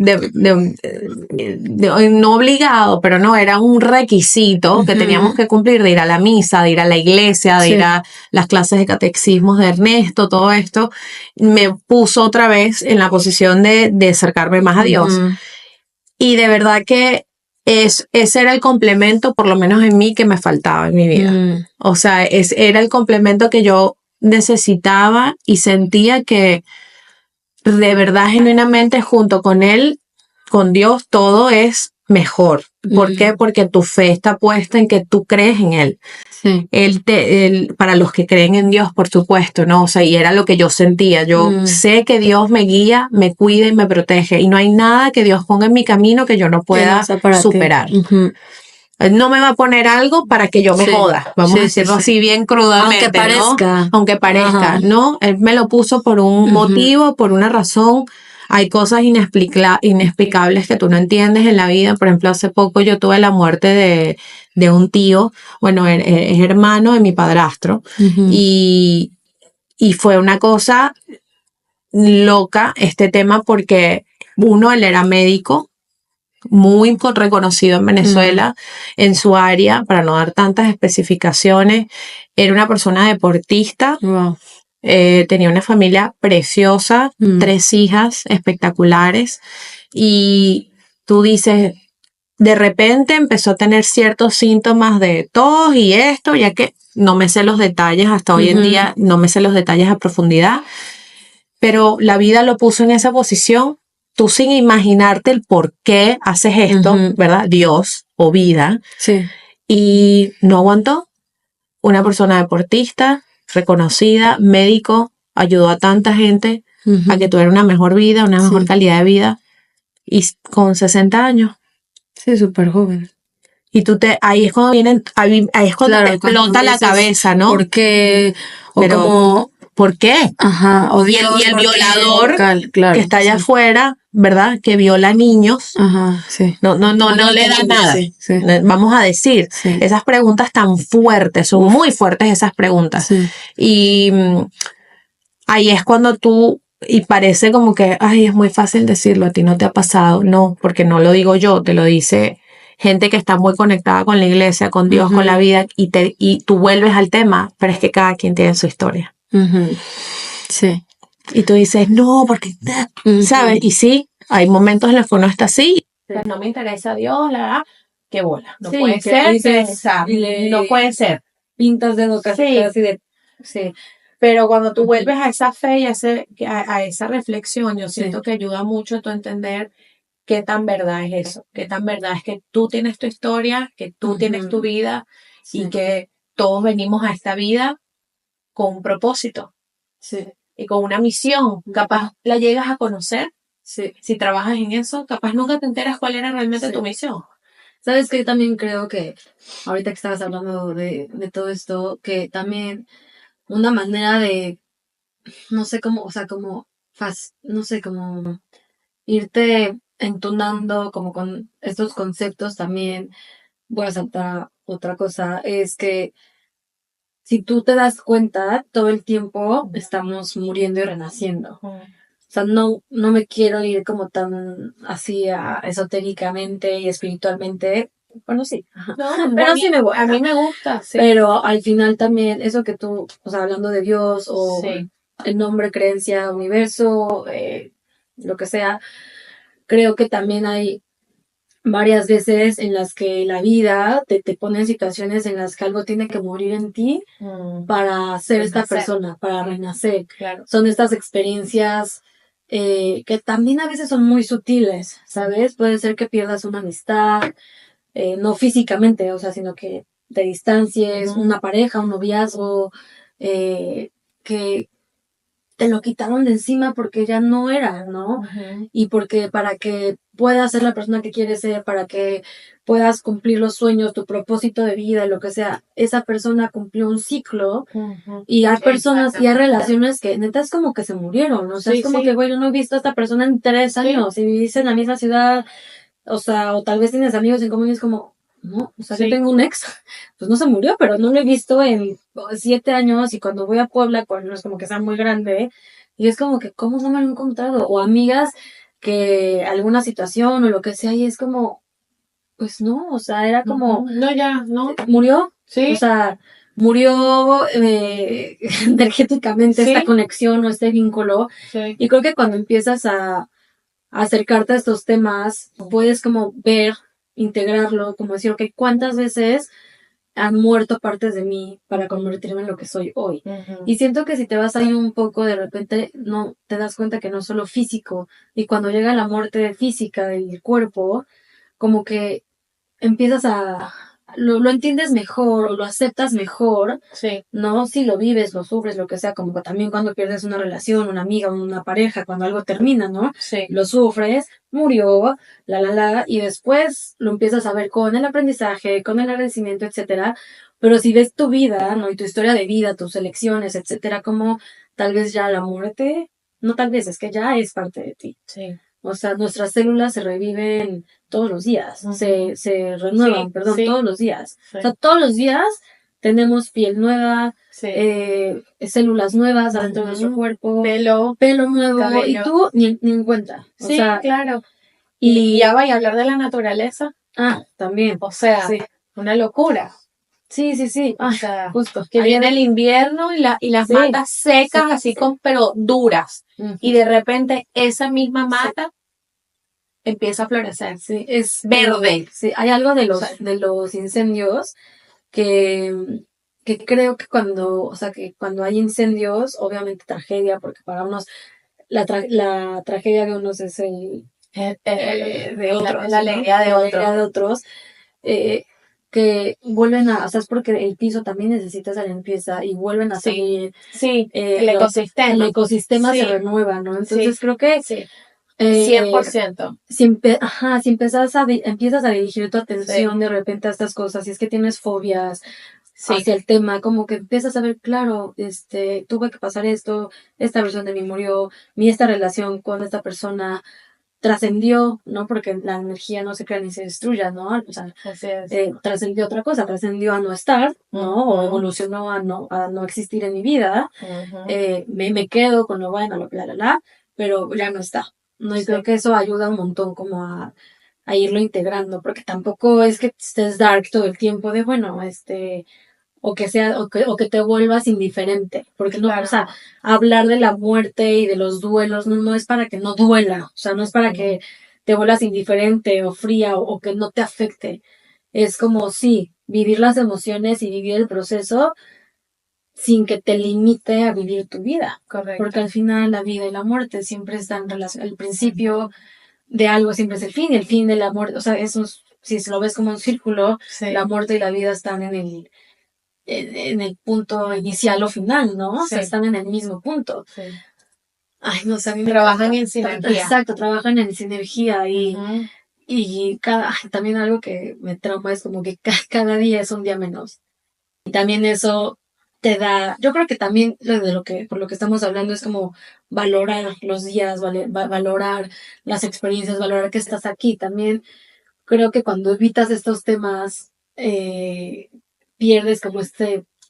no obligado, pero no, era un requisito que teníamos que cumplir de ir a la misa, de ir a la iglesia, de ir a las clases de catecismos de Ernesto, todo esto, me puso otra vez en la posición de acercarme más a Dios. Y de verdad que ese era el complemento, por lo menos en mí, que me faltaba en mi vida. O sea, era el complemento que yo necesitaba y sentía que de verdad, genuinamente, junto con Él, con Dios, todo es mejor. ¿Por qué? Porque tu fe está puesta en que tú crees en Él. Sí. Para los que creen en Dios, por supuesto, ¿no? O sea, y era lo que yo sentía. Yo sé que Dios me guía, me cuida y me protege. Y no hay nada que Dios ponga en mi camino que yo no pueda superar. Él no me va a poner algo para que yo me joda. Vamos a decirlo así bien crudamente, aunque parezca. ¿no? Aunque parezca, ¿no? Él me lo puso por un motivo, por una razón. Hay cosas inexplicables que tú no entiendes en la vida. Por ejemplo, hace poco yo tuve la muerte de un tío, bueno, es hermano de mi padrastro. Y fue una cosa loca este tema porque él era médico, muy reconocido en Venezuela, en su área, para no dar tantas especificaciones. Era una persona deportista. Wow. Tenía una familia preciosa, 3 hijas espectaculares. Y tú dices, de repente empezó a tener ciertos síntomas de tos y esto, ya que no me sé los detalles, hasta hoy en día no me sé los detalles a profundidad, pero la vida lo puso en esa posición, tú sin imaginarte el por qué haces esto, ¿verdad? Dios o vida. Sí. Y no aguantó. Una persona deportista, reconocida, médico, ayudó a tanta gente a que tuviera una mejor vida, una mejor calidad de vida, y con 60 años. Sí, súper joven. Y ahí es cuando ahí es cuando te explota la cabeza, ¿no? Porque, pero como, ¿por qué? Ajá, o Dios, y el violador claro, que está allá afuera, ¿verdad? Que viola niños. Ajá, sí. No le da nada. Sí. Vamos a decir, esas preguntas tan fuertes, son muy fuertes esas preguntas. Sí. Y ahí es cuando y parece como que, ay, es muy fácil decirlo, a ti no te ha pasado. No, porque no lo digo yo, te lo dice gente que está muy conectada con la iglesia, con Dios, con la vida, y tú vuelves al tema, pero es que cada quien tiene su historia. Sí. Y tú dices, no, porque, ¿sabes? Y sí, hay momentos en los que uno está así, pues no me interesa Dios, la verdad, qué bola. No puede ser, no puede ser. Pintas de casi de... Sí. Pero cuando tú vuelves a esa fe y a esa reflexión, yo siento que ayuda mucho a tu entender qué tan verdad es eso, qué tan verdad es que tú tienes tu historia, que tú tienes tu vida y que todos venimos a esta vida con un propósito y con una misión. Capaz la llegas a conocer, si trabajas en eso, capaz nunca te enteras cuál era realmente tu misión. Sabes que yo también creo que ahorita que estabas hablando de todo esto, que también una manera de, no sé cómo, o sea, como, no sé, como irte entonando como con estos conceptos también, voy a saltar otra cosa, es que si tú te das cuenta, todo el tiempo estamos muriendo y renaciendo. O sea, no me quiero ir como tan así esotéricamente y espiritualmente. Bueno, sí. No, pero sí me voy. A mí me gusta, sí. Pero al final también, eso que tú, o sea, hablando de Dios o el nombre, creencia, universo, lo que sea, creo que también hay varias veces en las que la vida te pone en situaciones en las que algo tiene que morir en ti para ser esta persona, para renacer. Claro. Son estas experiencias que también a veces son muy sutiles, ¿sabes? Puede ser que pierdas una amistad, no físicamente, o sea, sino que te distancies, una pareja, un noviazgo, que te lo quitaron de encima porque ya no era, ¿no? Y porque para que puedas ser la persona que quieres ser, para que puedas cumplir los sueños, tu propósito de vida, lo que sea, esa persona cumplió un ciclo y hay personas y hay relaciones que neta es como que se murieron, o sea, es como que, güey, yo no he visto a esta persona en 3 años y vivís en la misma ciudad, o sea, o tal vez tienes amigos en común y es como, no, o sea, yo tengo un ex, pues no se murió, pero no lo he visto en 7 años y cuando voy a Puebla, cuando no es como que sea muy grande, y es como que, ¿cómo no me lo he encontrado? O amigas que alguna situación o lo que sea, y es como, pues no, o sea, era como... No, ya, no. ¿Murió? Sí. O sea, murió energéticamente esta conexión o este vínculo. Sí. Y creo que cuando empiezas a acercarte a estos temas, puedes como ver, integrarlo, como decir, ok, ¿cuántas veces han muerto partes de mí para convertirme en lo que soy hoy? Y siento que si te vas ahí un poco, de repente no te das cuenta que no es solo físico. Y cuando llega la muerte física del cuerpo, como que empiezas a lo entiendes mejor o lo aceptas mejor, Sí, ¿no? Si lo vives, lo sufres, lo que sea, como que también cuando pierdes una relación, una amiga, una pareja, cuando algo termina, ¿no? sí, Lo sufres, murió, y después lo empiezas a ver con el aprendizaje, con el agradecimiento, etcétera. Pero si ves tu vida, ¿no? Y tu historia de vida, tus elecciones, etcétera, como tal vez ya la muerte, no tal vez, es que ya es parte de ti. sí. O sea, nuestras células se reviven todos los días, Ujú. se renuevan, Sí, perdón, sí, todos los días. sí, O sea, todos los días tenemos piel nueva, sí. células nuevas adentro de nuestro Ujú. cuerpo, Pelo, pelo nuevo, y cabello. tú ni en cuenta. O Sí, sea, claro. Y y, ya vaya a hablar de la naturaleza. también, O sea, sí, una locura. sí, O sea, justo. que viene Ayer, el invierno y las sí, matas secas, sí, así con, pero duras. ujú, Y de repente esa misma mata empieza a florecer. sí, Verde. sí, hay algo O sea, de los incendios que, que creo que o sea, que cuando hay incendios, obviamente tragedia, porque para unos, la tragedia de unos es de otros, la ¿no? alegría de La otro. alegría de otros, eh, que vuelven o sea, es porque el piso también necesita esa limpieza y vuelven a Sí, salir, sí, el el ecosistema. ecosistema se Sí, renueva, ¿no? sí, Entonces creo que sí. eh, 100%. si empiezas a dirigir tu Sí, atención de repente a estas cosas, si es que tienes fobias sí. hacia el tema, como que empiezas a ver, claro, tuve que pasar esto, esta versión de mí murió, esta relación con esta persona trascendió, ¿no? Porque la energía no se crea ni se destruya, ¿no? O sea, Así es. trascendió otra cosa, trascendió a no estar, ¿no? O Ujú, evolucionó a no existir en mi vida. ujú. Me quedo con lo bueno, pero ya no está, ¿no? Y creo Sí. que eso ayuda un montón como a irlo integrando, porque tampoco es que estés dark todo el tiempo de, bueno, o que te vuelvas indiferente, porque no, o Claro. sea, hablar de la muerte y de los duelos no es para que no duela, o sea, no es para Ujú. que te vuelvas indiferente o fría o que no te afecte. Es como, sí, vivir las emociones y vivir el proceso sin que te limite a vivir tu vida, porque Correcto. al final la vida y la muerte siempre están relacionadas. El principio de algo siempre es el fin y el fin de la muerte, o sea, si se lo ves como un círculo, la Sí, muerte y la vida están en el punto inicial o final, ¿no? O sea, sí, están en el mismo punto. sí. Ay, no sé, a mí me Trabajan encanta. en sinergia. Exacto, trabajan en sinergia Ujú. y también algo que me trauma es como que cada día es un día menos. Y también eso te da, yo creo que también por lo que estamos hablando es como valorar los días, valorar las experiencias, valorar que estás aquí. También creo que cuando evitas estos temas, pierdes como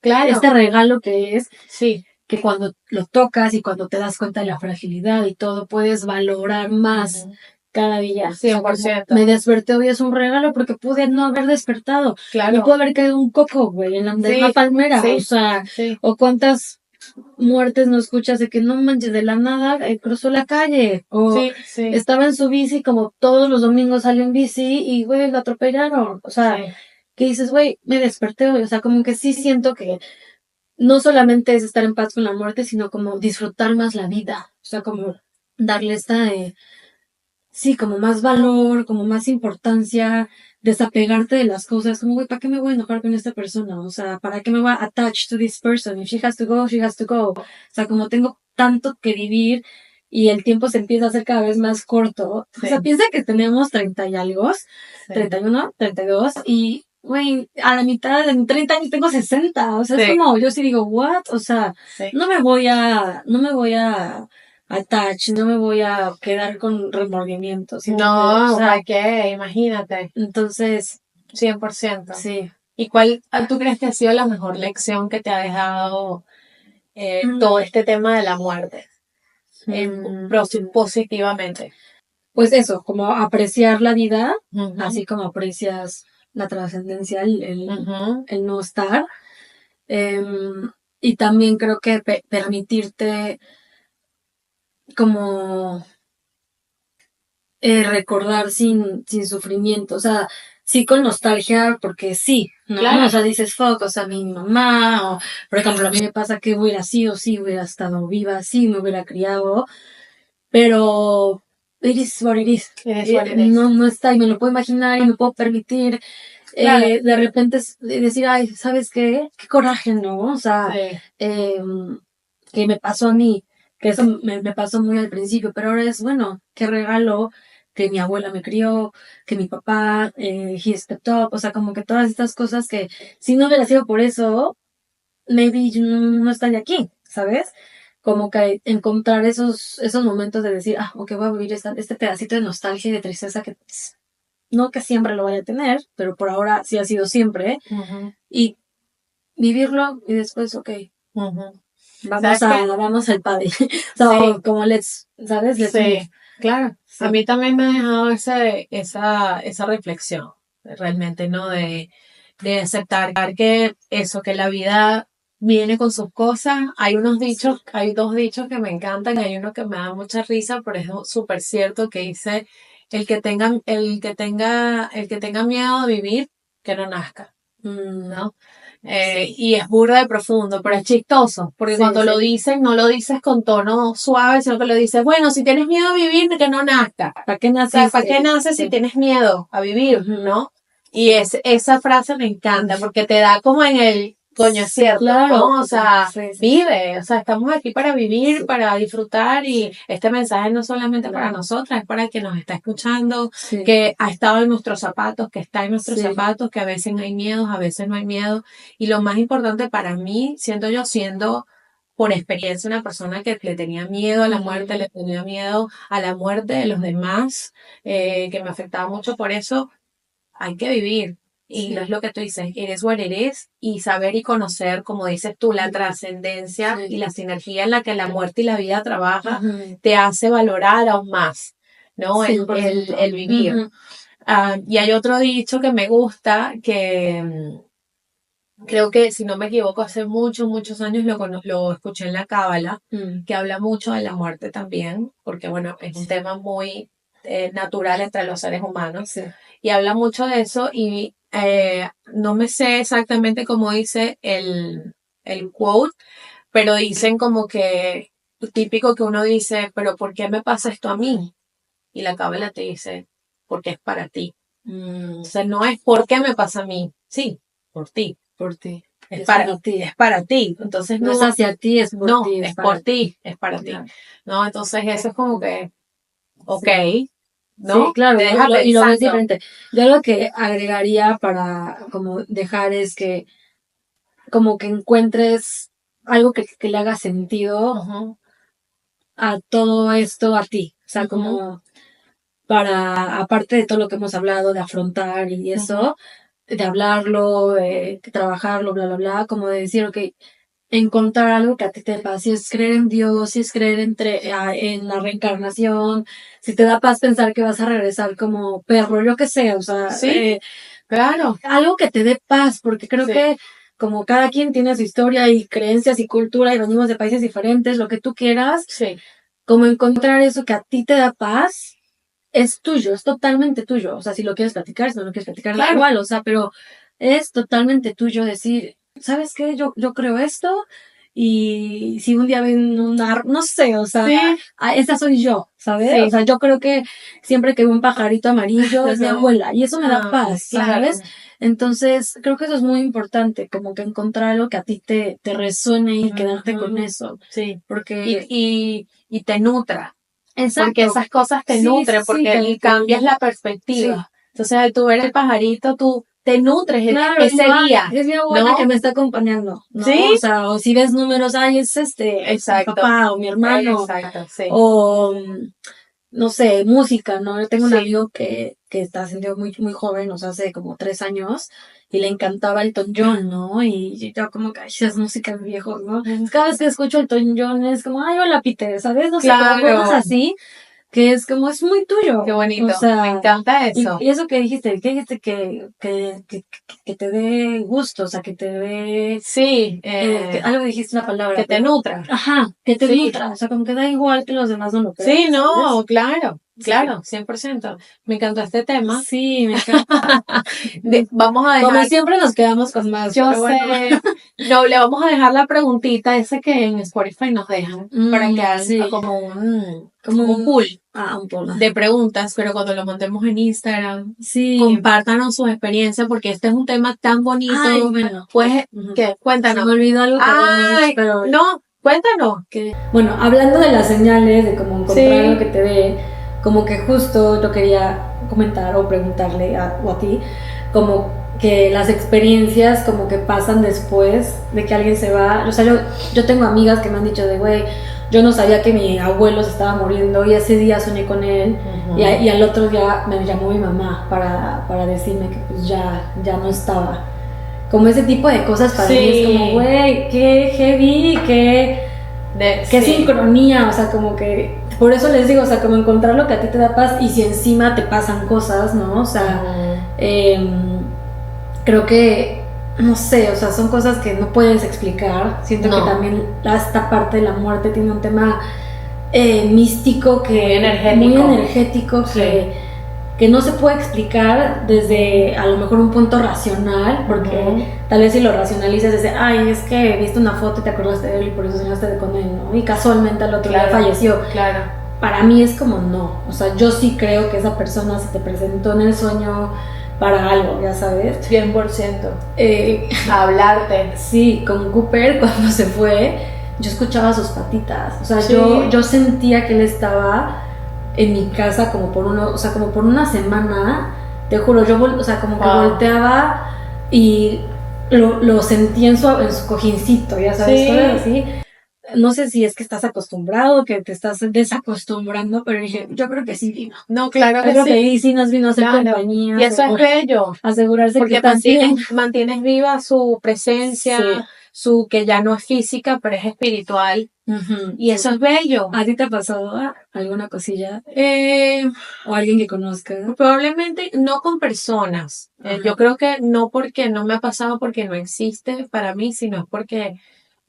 Claro. este regalo que es Sí. que cuando lo tocas y cuando te das cuenta de la fragilidad y todo, puedes valorar más Ujú. cada día. O cien sea, por como ciento me desperté hoy es un regalo porque pude no haber despertado. Me Claro. pudo haber caído un coco, güey, de una Sí, palmera. O sí, sea, sí, o cuántas muertes no escuchas de que no manches de la nada, cruzó la calle. O sí, sí, estaba en su bici como todos los domingos sale en bici y, güey, lo atropellaron. O sea, sí. que dices, güey, me desperté hoy. O sea, como que sí siento que no solamente es estar en paz con la muerte, sino como disfrutar más la vida. O sea, como darle sí, como más valor, como más importancia, desapegarte de las cosas, como, güey, ¿para qué me voy a enojar con esta persona? O sea, ¿para qué me voy a attach to this person? If she has to go, she has to go. O sea, como tengo tanto que vivir y el tiempo se empieza a hacer cada vez más corto. O sea, Sí, piensa que tenemos 30 y algo, sí, 31, 32 y, güey, a la mitad de 30 años tengo 60. O sea, es sí, como, yo sí digo, what? O sea, sí. no me voy a attach, no me voy a quedar con remordimientos, ¿sí me entiendes? O No, sea, ¿para qué? Imagínate. entonces, 100%. sí. ¿Y cuál tú crees que ha sido la mejor lección que te ha dejado todo Mm, este tema de la muerte? mm, Positivamente. pues eso, como apreciar la vida, Ujú, así como aprecias la trascendencia, ujú, el no estar. Em, y también creo que permitirte como recordar sin sufrimiento, o sea, sí con nostalgia, porque sí, ¿no? O Claro. sea, dices, fuck, o sea, mi mamá, o, por ejemplo, a mí me pasa que hubiera sido, sí, hubiera estado viva, sí, me hubiera criado, pero it is what it is. Eres what it is. No está, y me lo puedo imaginar y me puedo permitir, Claro. De repente decir, ay, ¿sabes qué? Qué coraje, ¿no? O sea, Sí. que me pasó a mí, que eso me pasó muy al principio, pero ahora es, bueno, qué regalo que mi abuela me crió, que mi papá, he stepped up, o sea, como que todas estas cosas que si no hubiera sido por eso, maybe yo no estaría aquí, ¿sabes? Como que encontrar esos momentos de decir, ok, voy a vivir este pedacito de nostalgia y de tristeza que no que siempre lo vaya a tener, pero por ahora sí ha sido siempre, Ujú, y vivirlo y después, ok, ujú. vamos ¿Sabes qué? vamos al padre. O sea, Sí, como ¿sabes? Let's move. sí, claro. A Sí. mí también me ha dejado esa reflexión, realmente, ¿no? De aceptar que eso, que la vida viene con sus cosas. Hay dos dichos que me encantan, hay uno que me da mucha risa, pero es súper cierto, que dice, el que tenga miedo a vivir, que no nazca, ¿no? Y es burda de profundo, pero es chistoso, porque Sí, cuando lo sí. dicen, no lo dices con tono suave, sino que lo dices, bueno, si tienes miedo a vivir, que no nazca. ¿Para qué O sea, ¿para qué naciste? naces si Sí. tienes miedo a vivir, Ujú. no? Y esa frase me encanta, porque te da como en el coño, es Sí, cierto, claro. ¿no? O sea, Sí, sí. vive, o sea, estamos aquí para vivir, Sí. para disfrutar, y este mensaje no solamente para Claro. nosotras, es para el que nos está escuchando, Sí. que ha estado en nuestros zapatos, que está en nuestros Sí. zapatos, que a veces hay miedos, a veces no hay miedo. Y lo más importante para mí, siendo por experiencia una persona que le tenía miedo a la muerte, le tenía miedo a la muerte de los demás, que me afectaba mucho por eso, hay que vivir. Y Sí. no es lo que tú dices, eres what it is, y saber y conocer, como dices tú, la trascendencia Sí. y la sinergia en la que la muerte y la vida trabaja, Ujú. te hace valorar aún más, ¿no? El 100%. vivir. Ujú. Y hay otro dicho que me gusta, que creo que, si no me equivoco, hace muchos, muchos años lo escuché en la Cábala, Mm. que habla mucho de la muerte también, porque bueno, es un tema muy natural entre los seres humanos, Sí. y habla mucho de eso, y no me sé exactamente cómo dice el quote, pero dicen como que, típico que uno dice, pero ¿por qué me pasa esto a mí? Y la Cábala te dice, porque es para ti. Mm. O sea, no es por qué me pasa a mí, sí, por ti. Por ti. Es Es para, para ti. es para ti. Entonces No es no, hacia ti, es por no, ti, es es por para ti. ti, es para ti. Claro. ¿No? Entonces eso es como que, ok, Sí. Sí, ¿no? claro, Te deja y lo ves pensando. diferente. Yo lo que agregaría para como dejar es que como que encuentres algo que le haga sentido Ujú, a todo esto a ti. O sea, ujú, como para, aparte de todo lo que hemos hablado, de afrontar y ujú, eso, de hablarlo, de trabajarlo, bla, bla, bla, como de decir, ok, encontrar algo que a ti te pasa, si es creer en Dios, si es creer en la reencarnación, si te da paz pensar que vas a regresar como perro, yo qué sé, o sea, sí, claro. algo que te dé paz, porque creo Sí, que como cada quien tiene su historia y creencias y cultura y venimos de países diferentes, lo que tú quieras, sí. como encontrar eso que a ti te da paz, es tuyo, es totalmente tuyo. O sea, si lo quieres platicar, si no lo quieres platicar, da Claro. igual, o sea, pero es totalmente tuyo decir, ¿sabes qué? Yo creo esto y si un día ven no sé, o sea, Sí, esa soy yo, ¿sabes? O sí. sea, yo creo que siempre que veo un pajarito amarillo es mi abuela y eso me da Ah, paz, ¿sabes? claro. Entonces, creo que eso es muy importante, como que encontrar algo que a ti te resuene y quedarte con Ujú, eso, sí. porque, Y te nutra. Porque exacto, esas cosas te sí, sí, nutren, sí, porque y cambias la sí. perspectiva. Entonces, al tú ver el pajarito, tú te nutres Claro, y ese no, ay, día, es mi abuela que ¿no? me está acompañando, ¿no? O Sí, sea, o si ves números, ay, es mi exacto, papá o mi hermano, exacto, sí, o no sé, música, ¿no? Yo tengo un sí. amigo que está haciendo muy, muy joven, o sea, hace como 3 años, y le encantaba el Elton John, ¿no? Y yo como que, ay, esas músicas viejos, ¿no? Ujú. Cada vez que escucho el Elton John es como, ay, hola, Peter, ¿sabes? No sé, como cosas Claro, así, que es como, es muy qué tuyo. O bonito, me sea, encanta y eso. eso que dijiste que te dé gusto, o sea, que te dé, Sí, algo dijiste una palabra, que te pero, nutra. ajá, que te Sí, nutra, o sea, como que da igual que los demás no lo crean, sí, ¿sabes? no, claro. Claro, 100%. Me encantó este tema. Sí, me encanta. Vamos a Como dejar, siempre nos quedamos con más. yo pero bueno. sé, no, le vamos a dejar la preguntita esa que en Spotify nos dejan para que hagan Sí. como un Como pool un pool. de preguntas, pero cuando lo montemos en Instagram, Sí. compártanos sus experiencias porque este es un tema tan bonito. Ay, bueno. Pues, Ujú. ¿qué? Se Cuéntanos. me olvidó algo que Ay, pero no, cuéntanos. bueno, hablando de las señales, de cómo encontrar Sí. algo que te dé, como que justo yo quería comentar o preguntarle o a ti, como que las experiencias como que pasan después de que alguien se va. O sea, yo tengo amigas que me han dicho de, güey, yo no sabía que mi abuelo se estaba muriendo y ese día soñé con él. Ujú. Y al otro día me llamó mi mamá para decirme que pues ya no estaba. Como ese tipo de cosas para Sí. mí es como, güey, qué heavy, qué Sí. sincronía, o sea, como que, por eso les digo, o sea, como encontrar lo que a ti te da paz y si encima te pasan cosas, ¿no? O sea, creo que, no sé, o sea, son cosas que no puedes explicar. Siento No. que también esta parte de la muerte tiene un tema místico, Muy energético, que no se puede explicar desde a lo mejor un punto racional, porque tal vez si lo racionalizas desde, ay, es que viste una foto y te acordaste de él y por eso soñaste con él, ¿no? Y casualmente al otro día falleció. Claro. Para mí es como no, o sea, yo sí creo que esa persona se te presentó en el sueño para algo, ya sabes. 100%. Hablarte. Sí, con Cooper cuando se fue, yo escuchaba sus patitas, o sea, Sí. yo sentía que él estaba en mi casa como por una semana, te juro, yo como que volteaba y lo sentía en su cojincito, ya sabes, Sí. todo así. No sé si es que estás acostumbrado, que te estás desacostumbrando, pero dije, yo creo que sí vino. No, claro Yo que creo sí. que sí nos vino a hacer Claro. compañía. Y eso es bello. Asegurarse Porque que estás bien. mantienes viva su presencia, Sí. su que ya no es física, pero es espiritual. Ujú. Y eso es bello. ¿A ti te ha pasado alguna cosilla? ¿O alguien que conozcas? Probablemente no con personas. Yo creo que no porque no me ha pasado porque no existe para mí, sino es porque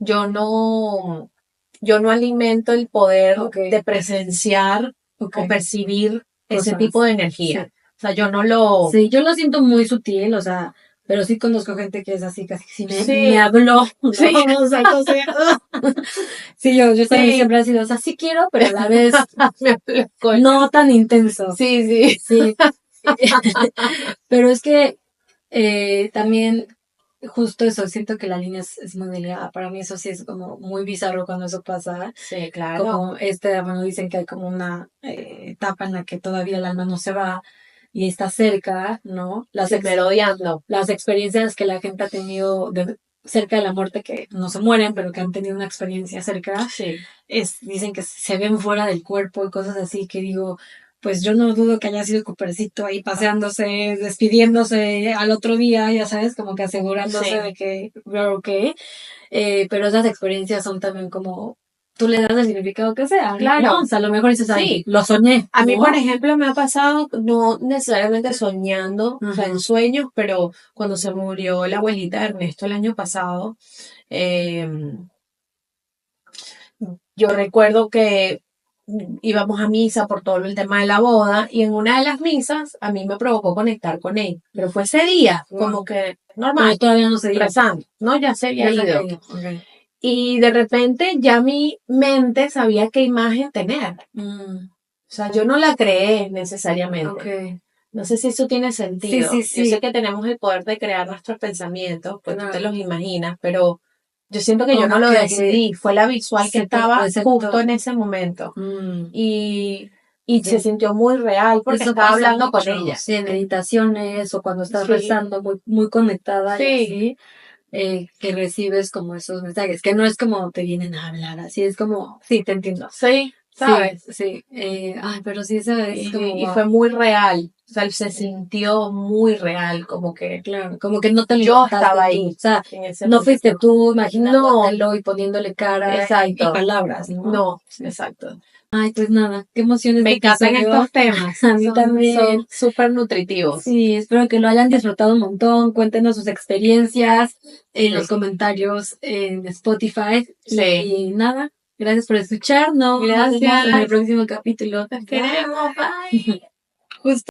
yo no alimento el poder de presenciar o percibir ese Cosas. tipo de energía. Sí. O sea, yo no lo... Sí, yo lo siento muy sutil, o sea, pero sí conozco gente que es así, casi sí Sí. me habló. Sí. ¿No? O sea, sí, yo también Sí. siempre he sido, o sea, sí quiero, pero a la vez Me habló con- no tan intenso. Sí. Sí. Pero es que también justo eso, siento que la línea es muy delgada. Para mí eso sí es como muy bizarro cuando eso pasa. Sí, claro. Como bueno, dicen que hay como una etapa en la que todavía el alma no se va y está cerca, ¿no? Merodeando. Las experiencias que la gente ha tenido cerca de la muerte, que no se mueren, pero que han tenido una experiencia cerca, Sí. dicen que se ven fuera del cuerpo y cosas así, que digo, pues yo no dudo que haya sido Coopercito ahí paseándose, despidiéndose al otro día, ya sabes, como que asegurándose de que we're okay. Pero esas experiencias son también como, tú le das el significado que sea, Claro. ¿no? O sea, a lo mejor dices, ay, Sí. lo soñé. A mí, ¿no? por ejemplo, me ha pasado, no necesariamente soñando, o sea, en sueños, pero cuando se murió la abuelita de Ernesto el año pasado, yo recuerdo que íbamos a misa por todo el tema de la boda y en una de las misas a mí me provocó conectar con él, pero fue ese día, como que normal, Pero todavía no se dio. rezando, ¿no? Ya se había Ya se ido. había ido, ok. Y de repente ya mi mente sabía qué imagen tener. O sea, yo no la creé necesariamente. Ok. No sé si eso tiene sentido. Sí. Yo sé que tenemos el poder de crear nuestros pensamientos, pues Claro. tú te los imaginas, pero yo siento que yo no lo que decidí. Fue la visual que estaba justo en ese momento. Y se sintió muy real porque Eso estaba pasa hablando mucho, con ella. Sí, en meditaciones o cuando estás Sí. rezando muy conectada y Sí. así, que recibes como esos mensajes, que no es como te vienen a hablar, así es como, sí, te entiendo. Sí, ¿sabes? Sí. Ay, pero sí, eso es como, Y fue muy real. O sea, se sintió muy real, como que claro, como que no te lo yo inventaste estaba tú, ahí. o sea, en ese no momento. fuiste tú imaginándotelo y poniéndole cara Exacto. y palabras, ¿no? No, exacto. Ay, pues nada, qué emoción Me este encantan episodio. estos temas. A mí también. Son súper nutritivos. Sí, espero que lo hayan disfrutado un montón. Cuéntenos sus experiencias en los comentarios en Spotify. Sí. Y nada, Gracias por escucharnos. Gracias. Nos vemos en el próximo capítulo. Te queremos. Bye. Justo.